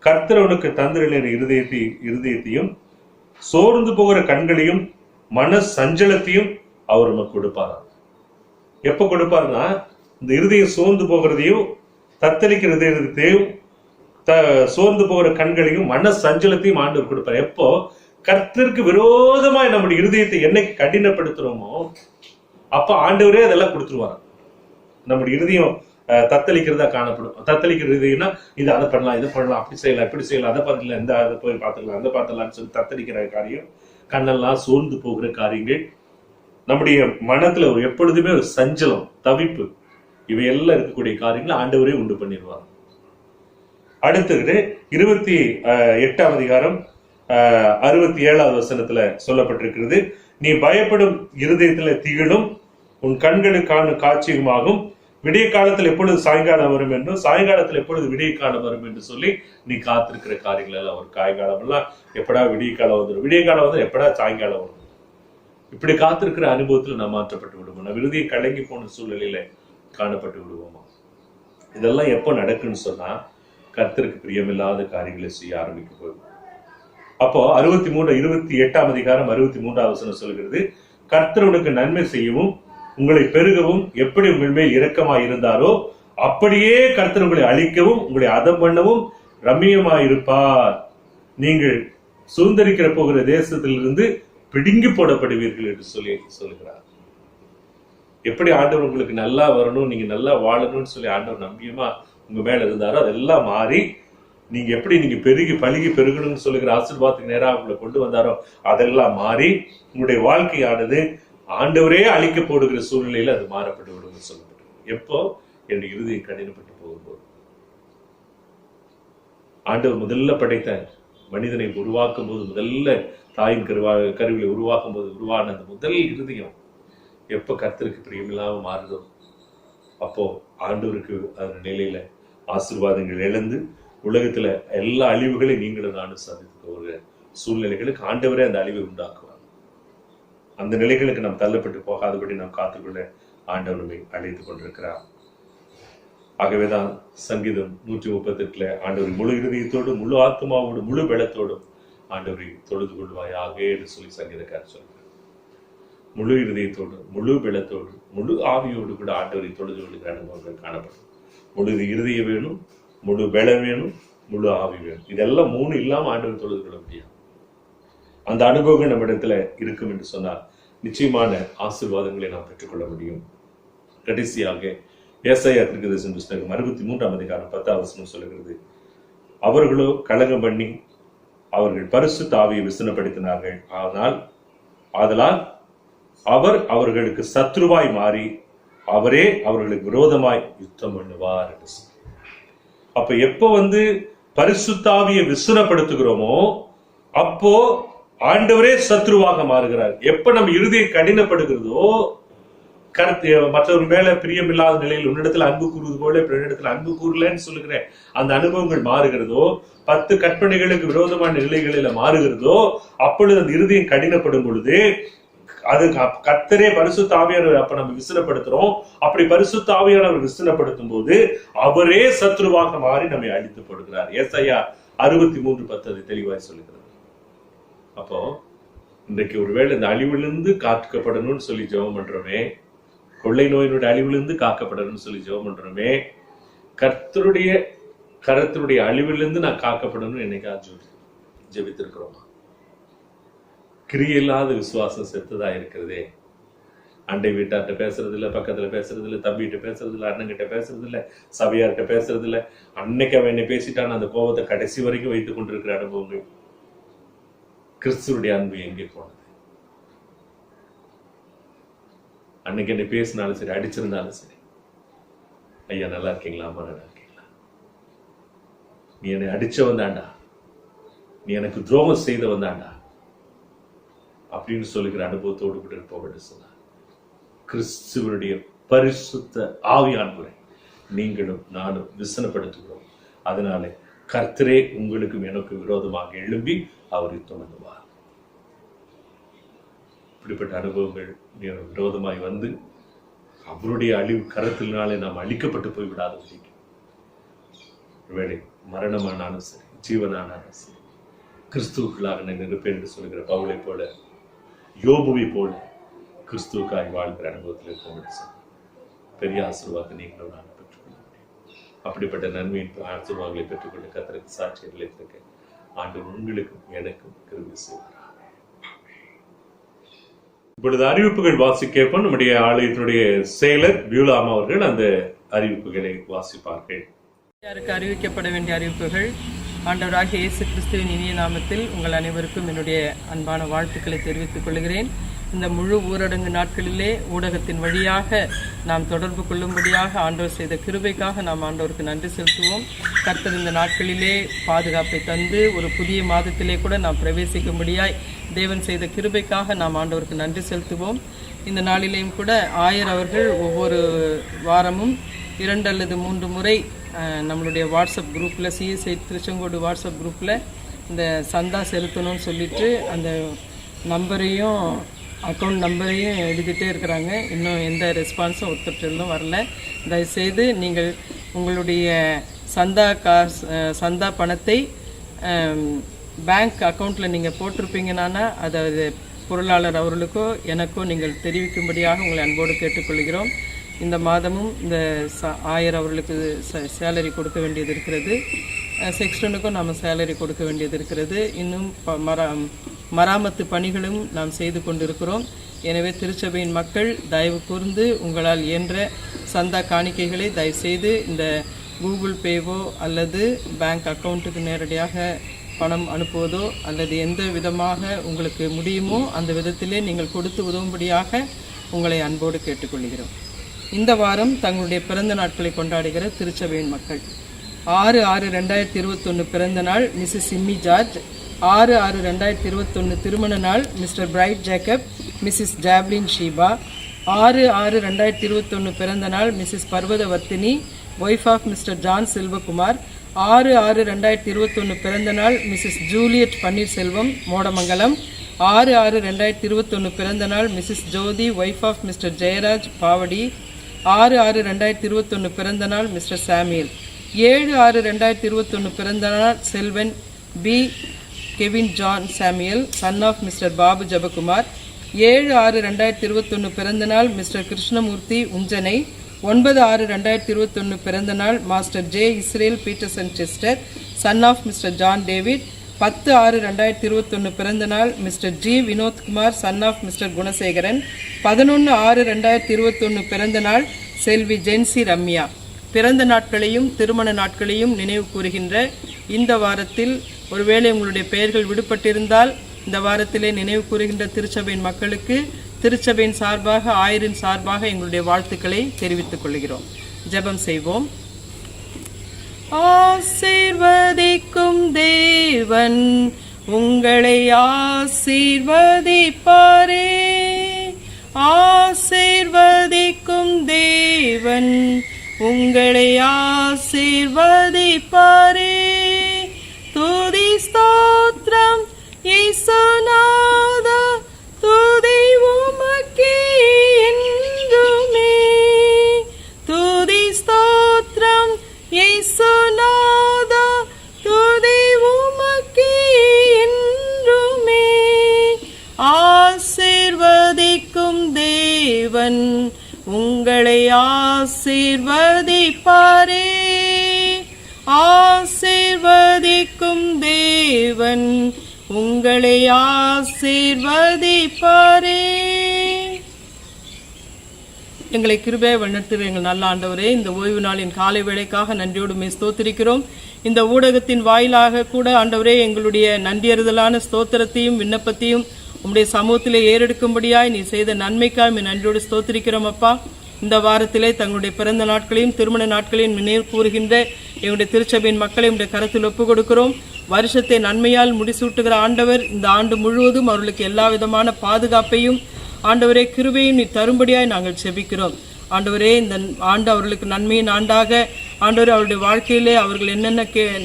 கர்த்தர் உனக்கு தந்திரலின் இருதயத்தையும் சோர்ந்து போகிற கண்களையும் மன சஞ்சலத்தையும் அவர் உனக்கு கொடுப்பாராம். எப்ப கொடுப்பாருன்னா, இந்த இருதயம் சோர்ந்து போகிறதையும் தத்தளிக்கிற இருதயத்தையும் சோர்ந்து போகிற கண்களையும் மன சஞ்சலத்தையும் ஆண்டவர் கொடுப்பார். எப்போ கர்த்தருக்கு விரோதமாய் நம்முடைய இருதயத்தை என்னைக்கு கடினப்படுத்துறோமோ அப்ப ஆண்டவரே அதெல்லாம் கொடுத்துருவாரு. நம்முடைய இருதயம் தத்தளிக்கிறதா காணப்படும். தத்தளிக்கிற இருதயம்னா, இது அதை பண்ணலாம், இதை பண்ணலாம், அப்படி செய்யலாம், இப்படி செய்யலாம், அதை பார்த்துக்கலாம், இந்த அதை போய் பார்த்துக்கலாம், அதை பார்த்துக்கலாம்னு சொல்லி தத்தளிக்கிற காரியம், கண்ணெல்லாம் சோர்ந்து போகிற காரியங்கள், நம்முடைய மனத்துல ஒரு எப்பொழுதுமே ஒரு சஞ்சலம், தவிப்பு, இவையெல்லாம் இருக்கக்கூடிய காரியங்களை ஆண்டவரே உண்டு பண்ணிடுவார். அடுத்தது 28ஆம் அதிகாரம் 67ஆவது வசனத்துல சொல்லப்பட்டிருக்கிறது, நீ பயப்படும் இருதயத்துல திகழும், உன் கண்களுக்கான காட்சியுமாகும், விடிய காலத்தில் எப்பொழுது சாயங்காலம் வரும் என்றும் சாயங்காலத்தில் எப்பொழுது விடிய காலம் வரும் என்று சொல்லி நீ காத்திருக்கிற காரியங்கள் எல்லாம், ஒரு காய்காலம் எல்லாம் எப்படா விடிய காலம் வந்துடும், விடிய காலம் வந்து எப்படா சாயங்காலம் வரும், இப்படி காத்திருக்கிற அனுபவத்துல நாம் மாற்றப்பட்டு விடுவோம். நம்ம விருதியை கலங்கி போன சூழ்நிலையில காணப்பட்டு விடுவோமா? இதெல்லாம் எப்போ நடக்குன்னு சொன்னா, கர்த்தருக்கு பிரியமில்லாத காரியங்களை செய்ய ஆரம்பிக்க போகும். அப்போ 28ஆம் அதிகாரம் 63ஆம் வசனம் சொல்கிறது, கர்த்தர் உனக்கு நன்மை செய்யவும் உங்களை பெருகவும் எப்படி உங்கள் மேல் இரக்கமாய் இருந்தாரோ அப்படியே கர்த்தர் உங்களை அழிக்கவும் உங்களை அதம் பண்ணவும் ரம்மியமாயிருப்பார். நீங்கள் சுதந்திரிக்கிற போகிற தேசத்திலிருந்து பிடுங்கி போடப்படுவீர்கள் என்று சொல்லுகிறார். எப்படி ஆண்டவர் உங்களுக்கு நல்லா வரணும், நீங்க நல்லா வாழணும்னு சொல்லி ஆண்டவர் நம்பியமா உங்க மேல இருந்தாரோ அதெல்லாம் மாறி, நீங்க எப்படி நீங்க பெருகி பழுகி பெருகணும்னு சொல்லுகிற ஆசீர்வாதத்துக்கு நேராக உங்களை கொண்டு வந்தாரோ அதெல்லாம் மாறி உங்களுடைய வாழ்க்கையானது ஆண்டவரே அழிக்க போடுகிற சூழ்நிலையில அது மாறப்பட்டு விடுன்னு சொல்லப்பட்டது. எப்போ? என்னுடைய இருதயம் கடினப்பட்டு போகும்போது. ஆண்டவர் முதல்ல படைத்த மனிதனை உருவாக்கும் போது, முதல்ல தாயின் கருவிலை உருவாக்கும் போது உருவான அந்த முதல் இருதயம் எப்ப கர்த்தருக்கு பிரியமில்லாம மாறுதோ அப்போ ஆண்டவருக்கு அந்த நிலையில ஆசீர்வாதங்கள் இழந்து உலகத்துல எல்லா அழிவுகளையும் நீங்களும் நானும் சந்தித்து ஒரு சூழ்நிலைகளுக்கு ஆண்டவரே அந்த அழிவை உண்டாக்குவார். அந்த நிலைகளுக்கு நாம் தள்ளப்பட்டு போகாதபடி நாம் காத்துக்கொள்ள ஆண்டவர் நம்மை அழைத்துக் கொண்டிருக்கிறார். ஆகவேதான் சங்கீதம் 138 ஆண்டவரை முழு இருதயத்தோடு, முழு ஆத்மாவோடு, முழு பலத்தோடும் ஆண்டவரை தொழுது கொள்வாயாக என்று சொல்லி சங்கீதக்காரர் சொல்றார். முழு இருதயத்தோடு, முழு பலத்தோடு, முழு ஆவியோடு கூட ஆண்டவரை தொழுது கொள்கிற அனுபவங்கள் காணப்படும். முழு இருதயம் வேணும், முழு பலம் வேணும், முழு ஆவி வேணும். இதெல்லாம் 3 இல்லாம ஆண்டவர் தொழுது கொள்ள முடியாது. அந்த அனுபவங்கள் நம்ம இடத்துல இருக்கும் என்று சொன்னால் நிச்சயமான ஆசீர்வாதங்களை நாம் பெற்றுக்கொள்ள முடியும். கடைசியாக ஏசாயா தீர்க்கதரிசன புத்தகம் 63ஆம் அதிகாரம் 10ஆம் வசனம் சொல்லுகிறது, அவர்களோ கலகம் பண்ணி அவர்கள் பரிசுத்த ஆவியை விசனப்படுத்தினார்கள், ஆதலால் அவர் அவர்களுக்கு சத்ருவாய் மாறி அவரே அவர்களுக்கு விரோதமாய் யுத்தம் பண்ணுவார். அப்ப எப்ப பரிசுத்த ஆவியை விசனப்படுத்துகிறோமோ அப்போ ஆண்டவரே சத்ருவாக மாறுகிறார். எப்ப நம்ம இருதயம் கடினப்படுகிறதோ, மற்றவர் மேல பிரியமில்லாத நிலையில் உன்னிடத்துல அன்பு கூறுவது போல இடத்துல அன்பு கூறலன்னு சொல்லுகிற அந்த அனுபவங்கள் மாறுகிறதோ, 10 கற்பனைகளுக்கு விரோதமான நிலைகளில மாறுகிறதோ, அப்பொழுது அந்த இருதயம் கடினப்படும் பொழுது அது கர்த்தரே பரிசுத்த ஆவியானவர் அப்ப நம்ம விசனப்படுத்துறோம். அப்படி பரிசுத்த ஆவியானவர் விசனப்படுத்தும் போது அவரே சத்ருவாக மாறி நம்மை அழித்து போடுகிறார். ஏசாயா 63:10 அது தெளிவாய் சொல்லுகிறது. அப்போ இன்றைக்கு ஒருவேளை இந்த அழிவிலிருந்து காக்கப்படணும்னு சொல்லி ஜெபம் பண்றோமே, கொள்ளை நோயினுடைய அழிவிலிருந்து காக்கப்படணும்னு சொல்லி ஜெபம் பண்றோமே, கர்த்தருடைய கரத்தினுடைய அழிவிலிருந்து நான் காக்கப்படணும்னு என்னைக்காச்சும் ஜெபித்திருக்கிறோமா? கிரியில்லாத விசுவாசம் செத்துதா இருக்கிறதே. அண்டை வீட்டார்கிட்ட பேசுறது இல்லை, பக்கத்துல பேசுறது இல்லை, தம்பிகிட்ட பேசுறது இல்லை, அண்ணங்கிட்ட பேசுறது இல்லை, சபையார்கிட்ட பேசுறது இல்லை. அன்னைக்கு அவன் என்னை பேசிட்டான்னு அந்த கோபத்தை கடைசி வரைக்கும் வைத்துக் கொண்டிருக்கிற அனுபவங்கள். கிறிஸ்துவனுடைய அன்பு எங்கே போனது? அன்னைக்கு என்னை பேசினாலும் சரி, அடிச்சிருந்தாலும் சரி, ஐயா நல்லா இருக்கீங்களா, அம்மா நல்லா இருக்கீங்களா, நீ என்னை அடிச்சவன் தாண்டா, நீ எனக்கு துரோகம் செய்தவன் தாண்டா அப்படின்னு சொல்லுகிற அனுபவத்தோடு கூட இருப்பவர்கள் சொன்னார். கிறிஸ்துவனுடைய பரிசுத்த ஆவியானவரை நீங்களும் நானும் விசனப்படுத்துகிறோம். அதனால கர்த்தரே உங்களுக்கும் எனக்கும் விரோதமாக எழும்பி அவர் யுத்தம் பண்ணுவார். இப்படிப்பட்ட அனுபவங்கள் விரோதமாய் அவருடைய அழிவு கரத்தினாலே நாம் அழிக்கப்பட்டு போய்விடாத ஒருவேளை மரணமானாலும் சரி, ஜீவனானாலும் சரி, கிறிஸ்துவுக்குள்ளாக நான் இருப்பேன் என்று சொல்கிற பவுலை போல, யோபுவை போல கிறிஸ்துவுக்காய் வாழ்கிற அனுபவத்தில் இருக்க பெரிய ஆசீர்வாதத்தை நீங்களும் நான் பெற்றுக்கொள்ள முடியும். அப்படிப்பட்ட நன்மையின் ஆசீர்வாதங்களை பெற்றுக்கொள்ள கர்த்தருக்கு சாட்சியை நிலைத்திருக்க ஆண்டவர் உங்களுக்கும் எனக்கும் கிருபை செய்வார். இப்பொழுது அறிவிப்புகள் வாசிக்கப்ப நம்முடைய ஆலயத்தினுடைய செயலர் பியூலாமா அவர்கள் அந்த அறிவிப்புகளை வாசிப்பார்கள். யாருக்கு அறிவிக்கப்பட வேண்டிய அறிவிப்புகள்? ஆண்டவராகிய இயேசு கிறிஸ்துவின் இனிய நாமத்தில் உங்கள் அனைவருக்கும் என்னுடைய அன்பான வாழ்த்துக்களை தெரிவித்துக் கொள்கிறேன். இந்த முழு ஊரடங்கு நாட்களிலே ஊடகத்தின் வழியாக நாம் தொடர்பு கொள்ளும்படியாக ஆண்டவர் செய்த கிருபைக்காக நாம் ஆண்டவருக்கு நன்றி செலுத்துவோம். கர்த்தர் இந்த நாட்களிலே பாதுகாப்பை தந்து ஒரு புதிய மாதத்திலே கூட நாம் பிரவேசிக்கும்படியாய் தேவன் செய்த கிருபைக்காக நாம் ஆண்டவருக்கு நன்றி செலுத்துவோம். இந்த நாளிலேயும் கூட ஆயர் அவர்கள் ஒவ்வொரு வாரமும் 2 அல்லது 3 முறை நம்மளுடைய வாட்ஸ்அப் குரூப்பில், சிஎஸ்ஐ திருச்செங்கோடு வாட்ஸ்அப் குரூப்பில் இந்த சந்தா செலுத்தணும்னு சொல்லிட்டு அந்த நம்பரையும் அக்கௌண்ட் நம்பரையும் எழுதிட்டே இருக்கிறாங்க. இன்னும் எந்த ரெஸ்பான்ஸும் ஒருத்தரும் வரல. தயவுசெய்து நீங்கள் உங்களுடைய சந்தா பணத்தை பேங்க் அக்கௌண்ட்டில் நீங்கள் போட்டிருப்பீங்கன்னா அதை பொருளாளர் அவர்களுக்கோ எனக்கோ நீங்கள் தெரிவிக்கும்படியாக உங்களை அன்போடு கேட்டுக்கொள்கிறோம். இந்த மாதமும் இந்த ஆயர் அவர்களுக்கு சேலரி கொடுக்க வேண்டியது இருக்கிறது. செக்ஸ்டனுக்கும் நாம் சேலரி கொடுக்க வேண்டியது இருக்கிறது. இன்னும் மராமத்து பணிகளும் நாம் செய்து கொண்டிருக்கிறோம். எனவே திருச்சபையின் மக்கள் தயவு கூர்ந்து உங்களால் இயன்ற சந்தா காணிக்கைகளை தயவுசெய்து இந்த கூகுள் பேவோ அல்லது பேங்க் அக்கௌண்ட்டுக்கு நேரடியாக பணம் அனுப்புவதோ அல்லது எந்த விதமாக உங்களுக்கு முடியுமோ அந்த விதத்திலே நீங்கள் கொடுத்து உதவும்படியாக உங்களை அன்போடு கேட்டுக்கொள்கிறோம். இந்த வாரம் தங்களுடைய பிறந்த நாட்களை கொண்டாடுகிற திருச்சபையின் மக்கள்: 6/6/2021 பிறந்த நாள் மிஸ்ஸஸ் சிம்மி ஜார்ஜ். 6/6/2021 திருமண நாள் mister Bright Jacob, missus Joplin Sheeba. 6/6/2021 பிறந்த நாள் missus Parvathavardhini, wife of mister John Selvakumar. 6/6/2021 பிறந்த நாள் மிஸ்ஸஸ் ஜூலியட் பன்னீர்செல்வம், மோடமங்கலம். 6/6/2021 பிறந்த நாள் missus Jyothi, wife of mister Jeyaraj, Pavadi. 6/6/2021 பிறந்த நாள் மிஸ்டர் சாமியல். 7/6/2021 பிறந்த நாள் Selvan P Kevin John Samuel, son of mister Babu Jebakumar. 7/6/2021 பிறந்த நாள் மிஸ்டர் கிருஷ்ணமூர்த்தி, உஞ்சனை. 9/6/2021 பிறந்த நாள் master J Israel Peterson Chester, son of mister John David. 10/6/2021 பிறந்த நாள் mister G Vinothkumar, son of mister Gunasekaran. 11/6/2021 பிறந்த நாள் செல்வி ஜென்சி ரம்யா பிறந்த நாட்களையும் திருமண நாட்களையும் நினைவு கூறுகின்ற இந்த வாரத்தில் ஒருவேளை உங்களுடைய பெயர்கள் விடுபட்டிருந்தால் இந்த வாரத்திலே நினைவு கூறுகின்ற திருச்சபையின் மக்களுக்கு திருச்சபையின் சார்பாக ஆயரின் சார்பாக எங்களுடைய வாழ்த்துக்களை தெரிவித்துக் கொள்கிறோம். ஜெபம் செய்வோம். ஆசீர்வதிக்கும் தேவன் உங்களை ஆசீர்வதிப்பாரே. ஆசீர்வதிக்கும் தேவன் உங்களை ஆசீர்வதிப்பாரே. துதி ஸ்தோத்திரம் இயேசுநாதா, துதி உமக்கே என்றுமே. துதி ஸ்தோத்திரம் இயேசுநாதா, துதி உமக்கே என்றுமே. ஆசீர்வதிக்கும் தேவன் உங்களை ஆசீர்வதிப்பாரே. ஆசீர்வதிக்கும் தேவன் உங்களை ஆசீர்வதிப்பாரே. எங்களை கிருபையாய் வழிநடத்துகிற எங்கள் நல்ல ஆண்டவரே, இந்த ஓய்வு நாளின் காலை வேளைக்காக நன்றியோடு ஸ்தோத்திரிக்கிறோம். இந்த ஊடகத்தின் வாயிலாக கூட ஆண்டவரே எங்களுடைய நன்றியறுதலான ஸ்தோத்திரத்தையும் விண்ணப்பத்தையும் உம்முடைய சமூகத்திலே ஏறெடுக்கும்படியாய் நீ செய்த நன்மைக்காய் நன்றியோடு ஸ்தோத்திரிக்கிறோம் அப்பா. இந்த வாரத்திலே தங்களுடைய பிறந்த நாட்களையும் திருமண நாட்களையும் நினைவு கூறுகின்ற எங்களுடைய திருச்சபையின் மக்களை உடைய கருத்தில் ஒப்புக் கொடுக்கிறோம். வருஷத்தை நன்மையால் முடிசூட்டுகிற ஆண்டவர் இந்த ஆண்டு முழுவதும் அவர்களுக்கு எல்லா விதமான பாதுகாப்பையும் ஆண்டவரே கிருபையும் நீ தரும்படியாய் நாங்கள் செபிக்கிறோம். ஆண்டவரே, இந்த ஆண்டு அவர்களுக்கு நன்மையின் ஆண்டாக ஆண்டவரே அவருடைய வாழ்க்கையிலே அவர்கள் என்னென்ன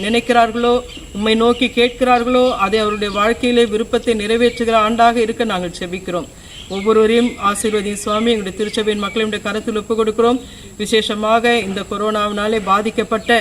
நினைக்கிறார்களோ, உம்மை நோக்கி கேட்கிறார்களோ, அதை அவருடைய வாழ்க்கையிலே விருப்பத்தை நிறைவேற்றுகிற ஆண்டாக இருக்க நாங்கள் செபிக்கிறோம். ஒவ்வொருவரையும் ஆசீர்வதியும் சுவாமி. எங்களுடைய திருச்சபையின் மக்களுடைய கருத்தில் ஒப்புக் கொடுக்கிறோம். விசேஷமாக இந்த கொரோனாவினாலே பாதிக்கப்பட்ட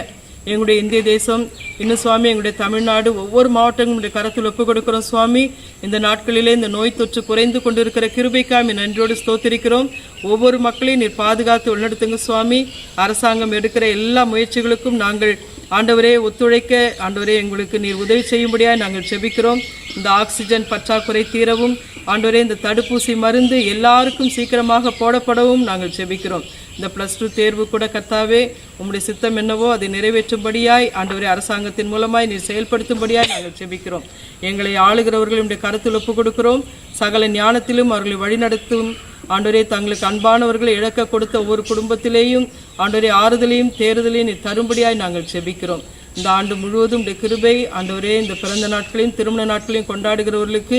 எங்களுடைய இந்திய தேசம், இன்னும் சுவாமி எங்களுடைய தமிழ்நாடு, ஒவ்வொரு மாவட்டங்களுடைய கருத்தில் ஒப்புக் கொடுக்கிறோம் சுவாமி. இந்த நாட்களிலே இந்த நோய் தொற்று குறைந்து கொண்டிருக்கிற கிருபைக்காக நன்றியோடு ஸ்தோத்திரிக்கிறோம். ஒவ்வொரு மக்களையும் நீர் பாதுகாத்து வழிநடத்துங்க சுவாமி. அரசாங்கம் எடுக்கிற எல்லா முயற்சிகளுக்கும் நாங்கள் ஆண்டவரே ஒத்துழைக்க ஆண்டவரே எங்களுக்கு நீர் உதவி செய்யும்படியாக நாங்கள் செபிக்கிறோம். இந்த ஆக்சிஜன் பற்றாக்குறை தீரவும் ஆண்டவரே இந்த தடுப்பூசி மருந்து எல்லாருக்கும் சீக்கிரமாக போடப்படவும் நாங்கள் செபிக்கிறோம். இந்த +2 தேர்வு கூட கர்த்தாவே உம்முடைய சித்தம் என்னவோ அதை நிறைவேற்றும்படியாய் ஆண்டவரே அரசாங்கத்தின் மூலமாய் நீர் செயல்படுத்தும்படியாய் நாங்கள் செபிக்கிறோம். எங்களை ஆளுகிறவர்களுடைய கருத்தில் ஒப்புக் கொடுக்கிறோம். சகல ஞானத்திலும் அவர்களை வழிநடத்தும் ஆண்டவரே தங்களுக்கு அன்பானவர்களை இழக்க கொடுத்த ஒவ்வொரு குடும்பத்திலேயும் ஆண்டவரே ஆறுதலையும் தேறுதலையும் நீர் தரும்படியாய் நாங்கள் செபிக்கிறோம். இந்த ஆண்டு முழுவதும் இந்த கிருபை ஆண்டவரே இந்த பிறந்த நாட்களையும் திருமண நாட்களையும் கொண்டாடுகிறவர்களுக்கு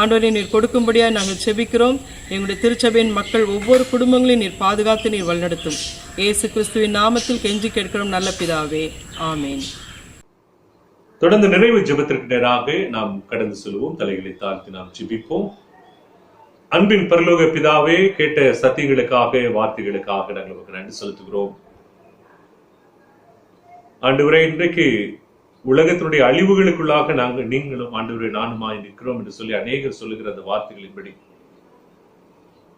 ஆண்டவரே நீர் கொடுக்கும்படியாக நாங்கள் செபிக்கிறோம். எங்களுடைய திருச்சபையின் மக்கள் ஒவ்வொரு குடும்பங்களையும் நீர் பாதுகாத்து நீர் வழிநடத்தும். இயேசு கிறிஸ்துவின் நாமத்தில் கெஞ்சி கேட்கிறோம் நல்ல பிதாவே, ஆமேன். தொடர்ந்து நிறைவு ஜெபத்திற்கு நேராக நாம் கடந்து செல்வோம். தலைகளை தாழ்த்தி நாம் ஜெபிப்போம். அன்பின் பரலோக பிதாவே, கேட்ட சத்தியங்களுக்காக வார்த்தைகளுக்காக நாங்கள் உங்களுக்கு நன்றி செலுத்துகிறோம். ஆண்டவரே, இன்றைக்கு உலகத்தினுடைய அழிவுகளுக்குள்ளாக நீங்களும் ஆண்டவரே நானுமாய் நிற்கிறோம் என்று சொல்லி அநேகர் சொல்லுகிற அந்த வார்த்தைகளின்படி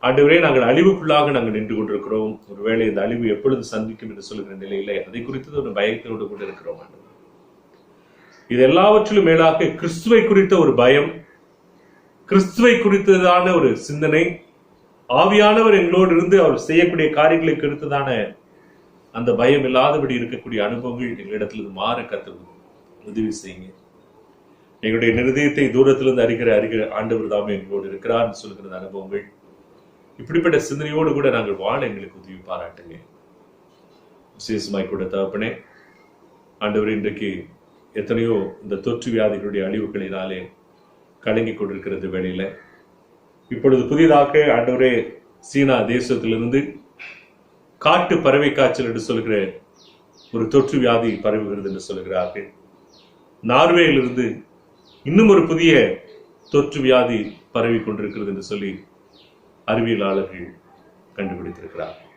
ஆண்டவரே நாங்கள் அழிவுக்குள்ளாக நாங்கள் நின்று கொண்டிருக்கிறோம். ஒருவேளை இந்த அழிவு எப்பொழுது சந்திக்கும் என்று சொல்லுகிற நிலையில அதை குறித்து ஒரு பயத்தோடு கொண்டு இருக்கிறோம். ஆண்டவர், இது எல்லாவற்றிலும் மேலாக கிறிஸ்துவை குறித்த ஒரு பயம், கிறிஸ்துவை குறித்ததான ஒரு சிந்தனை, ஆவியானவர் எங்களோடு இருந்து அவர் செய்யக்கூடிய காரியங்களை குறித்ததான அந்த பயம் இல்லாதபடி இருக்கக்கூடிய அனுபவங்கள் எங்களிடத்திலிருந்து மாற கத்து உதவி செய்யுங்க. எங்களுடைய நிர்ணயத்தை தூரத்திலிருந்து அறிகிற ஆண்டவர் தாமே எங்களோடு இருக்கிறார் சொல்லுகிற அனுபவங்கள், இப்படிப்பட்ட சிந்தனையோடு கூட நாங்கள் வாழ எங்களுக்கு உதவி பாராட்டுங்க. விசேஷமாய் கூட தகப்பனே, ஆண்டவர் இன்றைக்கு எத்தனையோ இந்த தொற்று வியாதிகளுடைய அழிவுகளினாலே கலங்கி கொண்டிருக்கிறது வேளையில இப்பொழுது புதிதாக ஆண்டவரே சீனா தேசத்திலிருந்து காட்டு பறவை காய்ச்சல் என்று சொல்லுகிற ஒரு தொற்று வியாதி பரவுகிறது என்று சொல்லுகிறார்கள். நார்வேயிலிருந்து இன்னும் ஒரு புதிய தொற்று வியாதி பரவி கொண்டிருக்கிறது என்று சொல்லி அறிவியலாளர்கள் கண்டுபிடித்திருக்கிறார்கள்.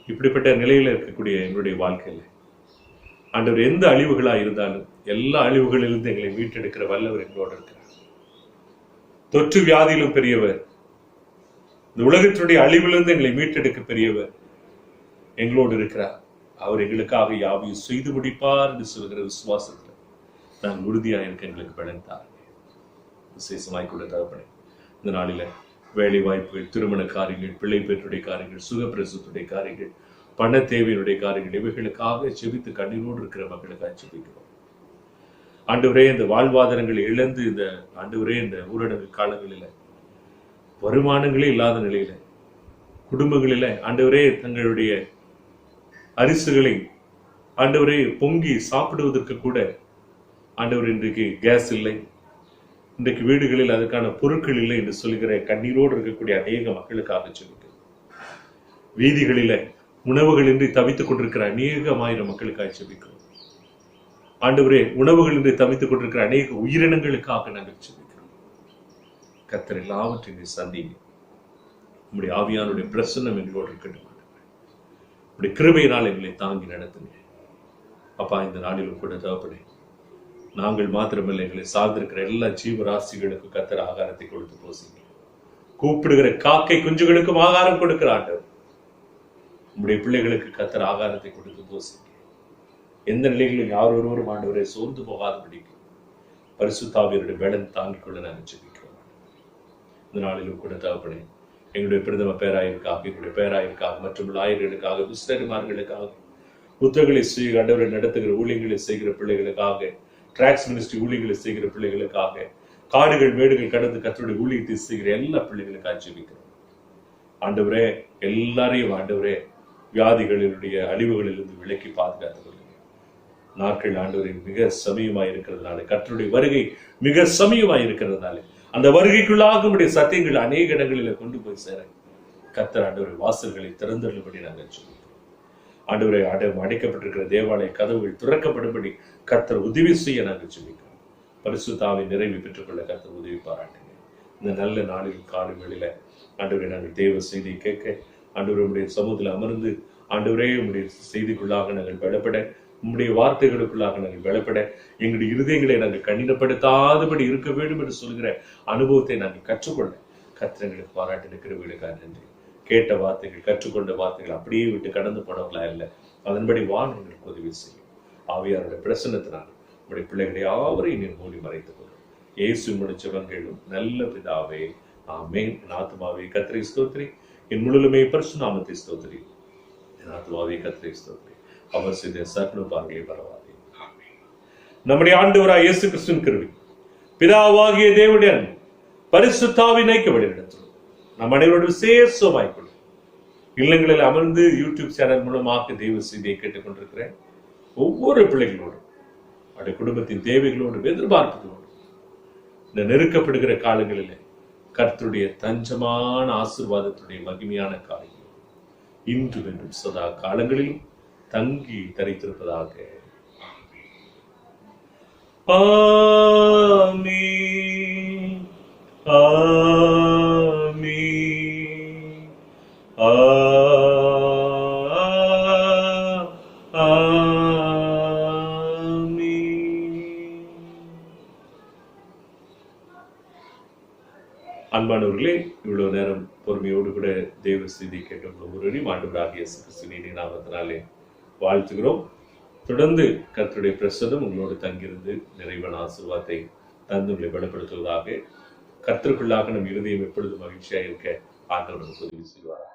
இப்படிப்பட்ட நிலையில இருக்கக்கூடிய எங்களுடைய வாழ்க்கையில ஆண்டவர் எந்த அழிவுகளா இருந்தாலும் எல்லா அழிவுகளிலிருந்து எங்களை மீட்டெடுக்கிற வல்லவர் எங்களோடு இருக்கிறார். தொற்று வியாதியிலும் பெரியவர், இந்த உலகத்தினுடைய அழிவிலிருந்து எங்களை மீட்டெடுக்க பெரியவர் எங்களோடு இருக்கிறார். அவர் எங்களுக்காக யாவையும் செய்து முடிப்பார் என்று சொல்கிற விசுவாசத்தில் நாங்கள் உறுதியாக இருக்க எங்களுக்கு பலன்தார். விசேஷமாய் கூட தகப்பனே, இந்த நாளில வேலை வாய்ப்புகள், திருமண காரியங்கள், பிள்ளை பெற்றுடைய காரியங்கள், சுகப்பிரசவத்துடைய காரியங்கள், பண தேவையினுடைய காரியங்கள், இவைகளுக்காக செபித்து கண்ணீரோடு இருக்கிற மக்களுக்காக செபிக்கிறோம். ஆண்டவரே, இந்த வாழ்வாதாரங்களை இழந்து இந்த ஆண்டவரே இந்த ஊரடங்கு காலங்களில வருமானங்களே இல்லாத நிலையில குடும்பங்களில ஆண்டவரே தங்களுடைய அரிசுகளை ஆண்டவரே பொங்கி சாப்பிடுவதற்கு கூட ஆண்டவர் இன்றைக்கு கேஸ் இல்லை, இன்றைக்கு வீடுகளில் அதற்கான பொருட்கள் இல்லை என்று சொல்கிற கண்ணீரோடு இருக்கக்கூடிய அநேக மக்களுக்காக சொல்லுங்கள். வீதிகளில உணவுகள் இன்றி தவித்துக் கொண்டிருக்கிற அநேகமாயிரம் மக்களுக்காக செபிக்கிறோம். ஆண்டவரே, உணவுகள் இன்றி தவித்துக் கொண்டிருக்கிற அநேக உயிரினங்களுக்காக நாங்கள் செபிக்கிறோம். கர்த்தர் எல்லாவற்றையும் சந்திங்க. உங்களுடைய ஆவியானுடைய பிரசன்னம் எங்களோடு இருக்கட்டும். உங்களுடைய கிருபையினால் எங்களை தாங்கி நடத்துங்க. அப்பா, இந்த நாளிலும் கூட தகப்பனே, நாங்கள் மாத்திரமல்ல, எங்களை சார்ந்திருக்கிற எல்லா ஜீவராசிகளுக்கு கர்த்தர் ஆகாரத்தை கொடுத்து போசிங்க. கூப்பிடுகிற காக்கை குஞ்சுகளுக்கும் ஆகாரம் கொடுக்கிற ஆண்டவர், உங்களுடைய பிள்ளைகளுக்கு கர்த்தர் ஆகாரத்தை கொடுத்து போசிங்க. எந்த நிலைகளிலும் யார் ஒருவரும் ஆண்டவரை சோர்ந்து போகாதபடிக்கு பரிசுத்த ஆவியருடைய பலன் தாங்கிக் கொள்ள நாங்கள் ஜெபிக்கிறோம். இந்த நாளிலும் கூட தகப்பனே, எங்களுடைய பிரதம பேராயருக்காக, எங்களுடைய பேராயருக்காக, மற்றும் ஆயர்களுக்காக, மிஸ்டரிமார்களுக்காக, புத்தகங்களை செய்ய ஆண்டவரை நடத்துகிற ஊழியர்களை செய்கிற பிள்ளைகளுக்காக, டிராக்ஸ் மினிஸ்ட்ரி ஊழியர்களை செய்கிற பிள்ளைகளுக்காக, காடுகள் மேடுகள் கடந்து கர்த்தருடைய ஊழியத்தை செய்கிற எல்லா பிள்ளைகளுக்காக ஜெபிக்கிறோம். ஆண்டவரே, எல்லாரையும் ஆண்டவரே வியாதிகளினுடைய அழிவுகளிலிருந்து விலக்கி பாதுகாத்துக் கொள்ளுங்க. நாட்கள் ஆண்டவரை மிக சமயமாய் இருக்கிறதுனால, கர்த்தருடைய வருகை மிக சமயமாய் இருக்கிறதுனால, அந்த வருகைக்குள்ளாக உடைய சத்தியங்கள் அநேக இடங்களில கொண்டு போய் சேர கர்த்தர் ஆண்டவரை வாசல்களை திறந்துள்ளபடி நாங்கள் சொல்லுவோம். ஆண்டவரை அடைக்கப்பட்டிருக்கிற தேவாலய கதவுகள் திறக்கப்படும்படி கர்த்தர் உதவி செய்ய நாங்கள் சொல்லிக்கிறோம். பரிசுத்த ஆவியின் நிறைவை பெற்றுக்கொள்ள கர்த்தர் உதவி பாராட்டுங்க. இந்த நல்ல நாளில் காலை வேளையில ஆண்டவரை நாங்கள் தேவ செய்தியை கேட்க, ஆண்டவரை உடைய சமூகத்தில் அமர்ந்து ஆண்டவரே உடைய செய்திக்குள்ளாக நாங்கள் பலப்பட, உம்முடைய வார்த்தைகளுக்குள்ளாக நாங்கள் பலப்பட, எங்களுடைய இருதயங்களை நாங்கள் கடினப்படுத்தாதபடி இருக்க வேண்டும் என்று சொல்கிற அனுபவத்தை நாங்கள் கற்றுக்கொள்ள கர்த்தர் எங்களுக்கு பாராட்டின கிருபைகளுக்காக நன்றி. கேட்ட வார்த்தைகள், கற்றுக்கொண்ட வார்த்தைகள் அப்படியே விட்டு கடந்து போனவர்களா இல்லை, அதன்படி வான் எங்களுக்கு உதவி செய்யும். ஆவியாருடைய பிரசன்னத்தினால் உடைய பிள்ளைகளை யாவரையும் நீர் மூடி மறைத்துக் கொள்ளும். இயேசு முடிச்சவங்களும் நல்ல பிதாவே, ஆமென். என் ஆத்துமாவே கர்த்தரை ஸ்தோத்திரி, என் முழுமை பரிசுத்த நாமத்தை ஸ்தோத்திரி. என் ஆத்துமாவே கர்த்தரை ஸ்தோத்திரி, அவர் செய்த சகல பாக்கிய பரவாதே. நம்முடைய ஆண்டவராய் இயேசு கிறிஸ்துவின் கிருபை, பிதாவாகிய தேவனுடைய அன்பு, பரிசுத்த ஆவியின் ஐக்கியம் நடத்தும் நம் அனைவரோடு விசேஷமாய்க்கொள்ளும். இல்லங்களில் அமர்ந்து யூடியூப் சேனல் மூலமாக தெய்வ செய்தியை கேட்டுக்கொண்டிருக்கிறேன் ஒவ்வொரு பிள்ளைகளோடும், அவருடைய குடும்பத்தின் தேவைகளோடும், எதிர்பார்ப்புகளோடும் இந்த நெருக்கப்படுகிற காலங்களிலே கர்த்தருடைய தஞ்சமான ஆசீர்வாதத்துடைய மகிமையான காரியம் இன்று வென்றும் சதா காலங்களிலும் தங்கி தரித்திருப்பதாக. ஆமென், ஆமென், ஆமென். அன்பானவர்களே, இவ்வளவு நேரம் பொறுமையோடு கூட தேவ செய்தி கேட்ட ஒவ்வொருவரையும் ஆண்டவராகிய இயேசு கிறிஸ்துவின் நாமத்தினாலே வாழ்த்துகிறோம். தொடர்ந்து கர்த்தருடைய பிரசன்னம் உங்களோடு தங்கியிருந்து நிறைவான ஆசீர்வாதத்தை தந்து உங்களை பலப்படுத்துவதாக. கர்த்தருக்குள்ளாக நம் இருதயம் எப்பொழுதும் மகிழ்ச்சியாக இருக்க ஆண்டவர் உதவி செய்வார்.